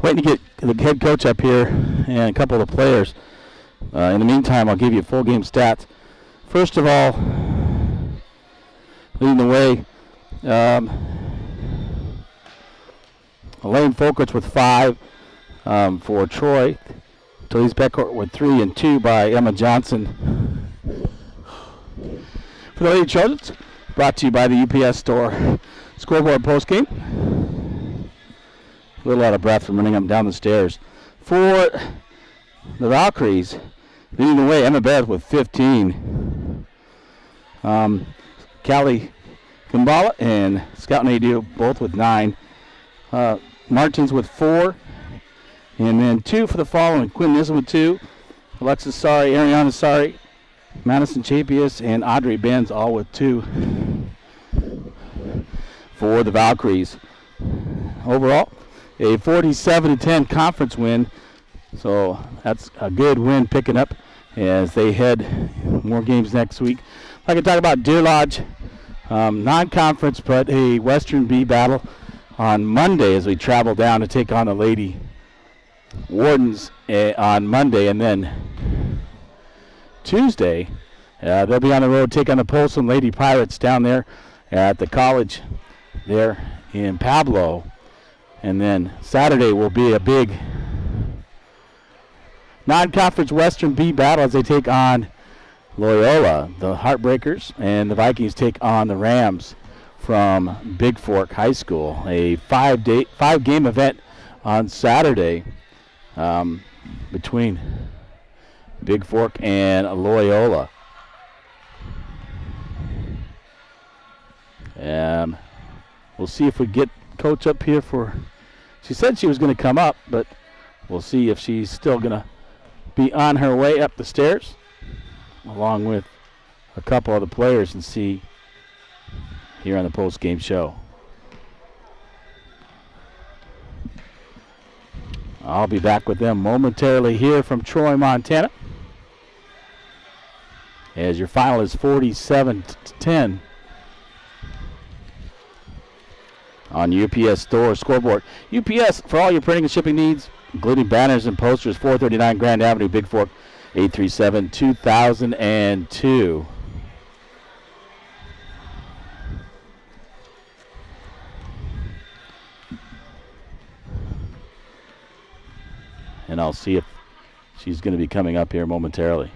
Waiting to get the head coach up here and a couple of the players. In the meantime, I'll give you full game stats. First of all, leading the way, Elaine Folkerts with 5 for Troy. Talise Beckert with 3 and 2 by Emma Johnson. For the Lady Trojans, brought to you by the UPS Store Scoreboard postgame. A little out of breath from running up and down the stairs. For the Valkyries, leading the way, Emma Barrett with 15. Callie Gambala and Scout Nadeau both with 9. Martins with 4. And then 2 for the following. Quinn Nissen with 2. Alexis Sari, Ariana Sari, Madison Chapius, and Audrey Benz all with 2 for the Valkyries. Overall, a 47-10 conference win. So that's a good win picking up as they head more games next week. I can talk about Deer Lodge, non-conference, but a Western B battle on Monday as we travel down to take on the Lady Wardens on Monday, and then Tuesday they'll be on the road, take on the Polson Lady Pirates down there at the college there in Pablo, and then Saturday will be a big non-conference Western B battle as they take on Loyola, the Heartbreakers, and the Vikings take on the Rams from Bigfork High School. A 5-game event on Saturday between Bigfork and Loyola. We'll see if we get Coach up here for. She said she was going to come up, but we'll see if she's still going to be on her way up the stairs, along with a couple of the players, and see here on the post-game show. I'll be back with them momentarily here from Troy, Montana, as your final is 47-10 on UPS Store Scoreboard. UPS, for all your printing and shipping needs, including banners and posters, 439 Grand Avenue, Bigfork, 837-2002. And I'll see if she's going to be coming up here momentarily.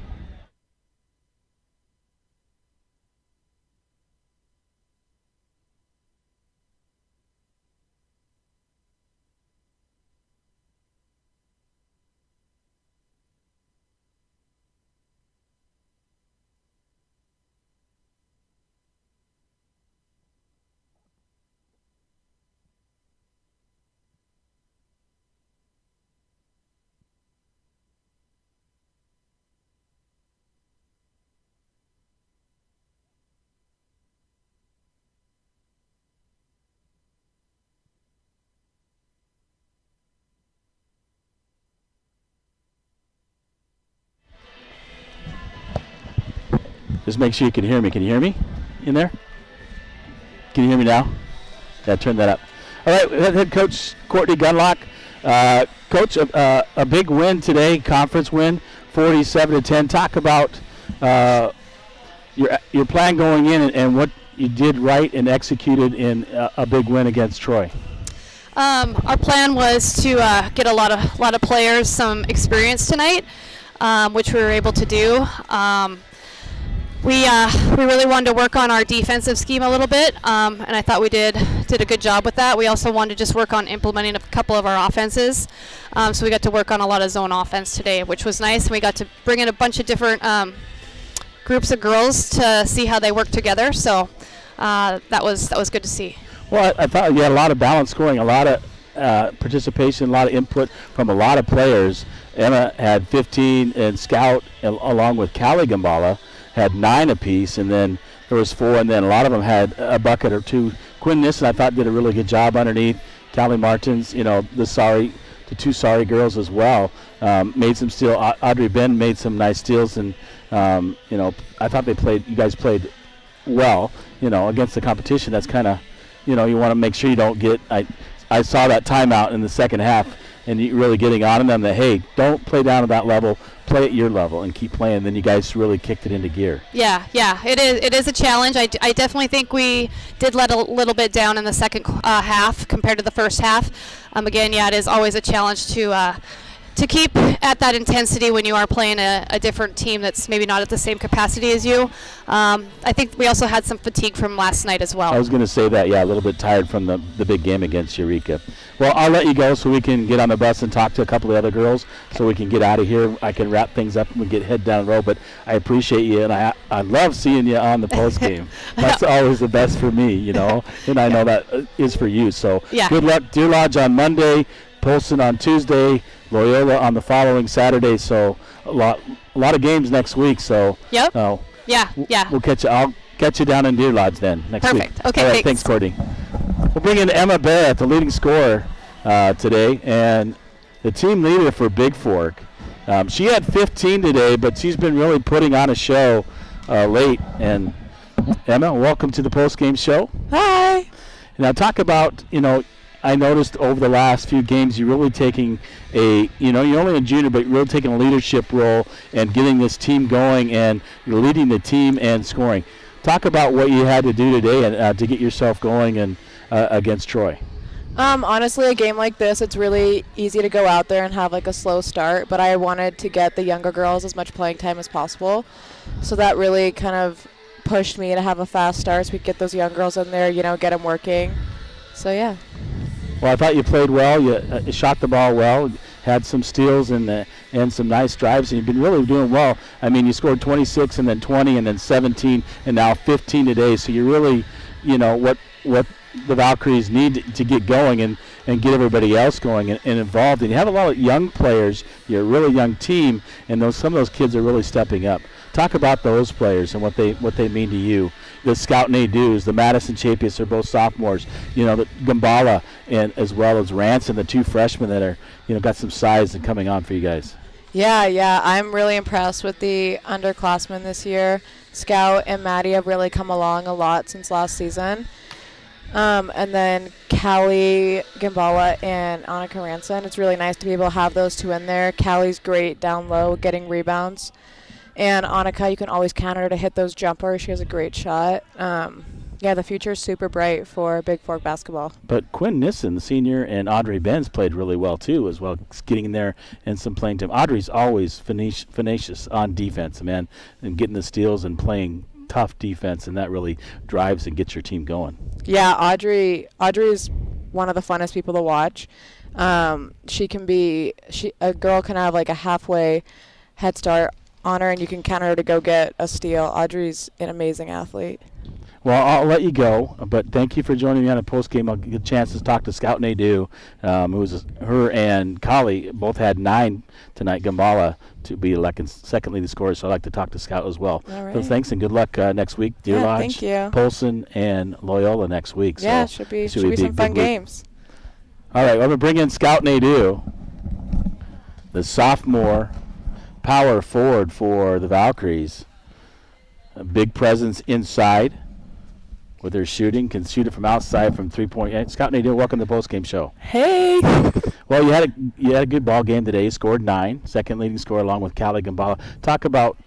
Just make sure you can hear me. Can you hear me in there? Can you hear me now? Yeah, turn that up. All right, head coach Courtney Gunlock. Coach, a big win today, conference win, 47-10. Talk about your plan going in and what you did right and executed in a big win against Troy. Our plan was to get a lot of players some experience tonight, which we were able to do. We really wanted to work on our defensive scheme a little bit, and I thought we did a good job with that. We also wanted to just work on implementing a couple of our offenses, so we got to work on a lot of zone offense today, which was nice. And we got to bring in a bunch of different groups of girls to see how they work together. So that was good to see. Well, I thought you had a lot of balanced scoring, a lot of participation, a lot of input from a lot of players. Emma had 15, and Scout, along with Callie Gambala, had 9 apiece, and then there was 4, and then a lot of them had a bucket or 2. Quinn Nissen, I thought, did a really good job underneath. Callie Martins, the 2 Sorry girls as well, made some steal. Audrey Ben made some nice steals, and I thought you guys played well, against the competition. That's kind of, you want to make sure you don't get I saw that timeout in the second half, and you really getting on them that, hey, don't play down at that level, play at your level, and keep playing. Then you guys really kicked it into gear. Yeah, it is a challenge. I definitely think we did let a little bit down in the second half compared to the first half. Again, it is always a challenge to keep at that intensity when you are playing a different team that's maybe not at the same capacity as you. I think we also had some fatigue from last night as well. I was going to say that, a little bit tired from the big game against Eureka. Well, I'll let you go so we can get on the bus and talk to a couple of other girls so we can get out of here. I can wrap things up and we get head down the road, but I appreciate you, and I love seeing you on the post game. That's always the best for me, and I know that is for you. So good luck, Deer Lodge on Monday, Polson on Tuesday, Loyola on the following Saturday. So a lot of games next week. So we'll catch you. I'll catch you down in Deer Lodge then next week. Perfect. Okay, all right, thanks, Courtney. We'll bring in Emma Barrett, the leading scorer today, and the team leader for Bigfork. She had 15 today, but she's been really putting on a show late. And Emma, welcome to the post-game show. Hi. Now talk about, I noticed over the last few games you're really taking you're only a junior, but you're really taking a leadership role and getting this team going, and you're leading the team and scoring. Talk about what you had to do today and to get yourself going and against Troy. Honestly, a game like this, it's really easy to go out there and have like a slow start, but I wanted to get the younger girls as much playing time as possible. So that really kind of pushed me to have a fast start so we could get those young girls in there, get them working. So, yeah. Well, I thought you played well. You shot the ball well, had some steals and some nice drives, and you've been really doing well. I mean, you scored 26 and then 20 and then 17 and now 15 today. So you're really, what the Valkyries need to get going and get everybody else going and involved. And you have a lot of young players. You're a really young team, and some of those kids are really stepping up. Talk about those players and what they mean to you. The Scout Nadeaus, the Madison Chapias are both sophomores. The Gambala and as well as Ranson, the two freshmen that are got some size and coming on for you guys. Yeah. I'm really impressed with the underclassmen this year. Scout and Maddie have really come along a lot since last season. And then Callie Gambala and Annika Ranson. It's really nice to be able to have those two in there. Callie's great down low, getting rebounds. And Annika, you can always count her to hit those jumpers. She has a great shot. The future is super bright for Bigfork basketball. But Quinn Nissen, the senior, and Audrey Benz played really well, too, as well, getting in there and some playing time. Audrey's always tenacious on defense, man, and getting the steals and playing tough defense, and that really drives and gets your team going. Yeah, Audrey is one of the funnest people to watch. A girl can have like a halfway head start on her, and you can count her to go get a steal. Audrey's an amazing athlete. Well, I'll let you go, but thank you for joining me on a post-game. I'll get a chance to talk to Scout Nadeau, her and Kali both had 9 tonight, Gambala, to be second leading scorer, so I'd like to talk to Scout as well. All right. So thanks, and good luck next week. Deer Lodge, thank you. Polson, and Loyola next week. Yeah, so should be some fun games. All right, I'm going to bring in Scout Nadeau, the sophomore power forward for the Valkyries. A big presence inside with her shooting, can shoot it from outside from 3-point. Scout Nadeau, welcome to the postgame show. Hey. Well, you had a good ball game today. You scored 9, second leading scorer along with Callie Gambala. Talk about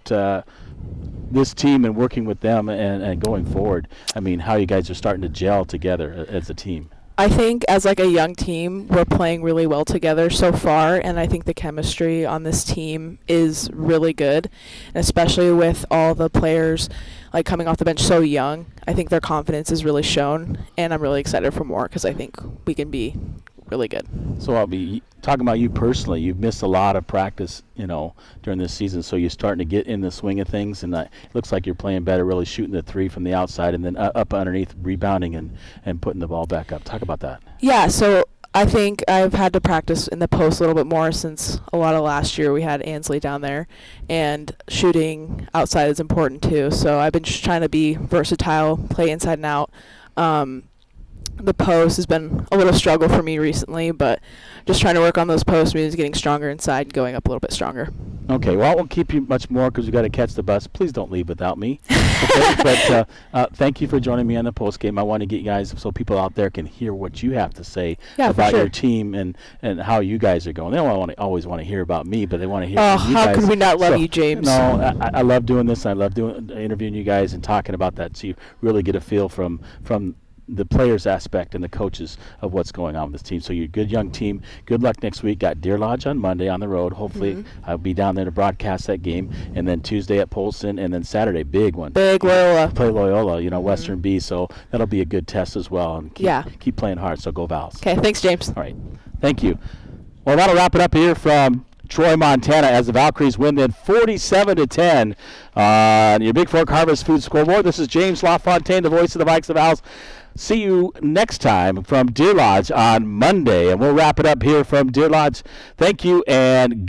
this team and working with them and going forward. I mean, how you guys are starting to gel together as a team. I think as like a young team, we're playing really well together so far, and I think the chemistry on this team is really good, and especially with all the players like coming off the bench so young. I think their confidence is really shown, and I'm really excited for more because I think we can be really good. So I'll be talking about you personally. You've missed a lot of practice, during this season, so you're starting to get in the swing of things, and it looks like you're playing better, really shooting the 3 from the outside and then up underneath, rebounding and putting the ball back up. Talk about that. Yeah, so I think I've had to practice in the post a little bit more since a lot of last year. We had Ansley down there, and shooting outside is important too. So I've been just trying to be versatile, play inside and out. The post has been a little struggle for me recently, but just trying to work on those post moves, getting stronger inside, and going up a little bit stronger. Okay, well, I won't keep you much more because we got to catch the bus. Please don't leave without me. Okay? But thank you for joining me on the post game. I want to get you guys so people out there can hear what you have to say about your team and how you guys are going. They don't always want to hear about me, but they want to hear from you guys. How could we not love you, James? No, I love doing this. I love interviewing you guys and talking about that, so you really get a feel from the players aspect and the coaches of what's going on with this team. So you're a good young team. Good luck next week. Got Deer Lodge on Monday on the road. Hopefully I'll be down there to broadcast that game. And then Tuesday at Polson, and then Saturday, big one. Big Loyola. Play Loyola, Western B. So that'll be a good test as well. And keep playing hard. So go Vals. Okay, thanks, James. All right. Thank you. Well, that'll wrap it up here from Troy, Montana, as the Valkyries win then 47-10 on your Big Fork Harvest Food Scoreboard. This is James LaFontaine, the voice of the Vikes of Owls. See you next time from Deer Lodge on Monday, and we'll wrap it up here from Deer Lodge. Thank you, and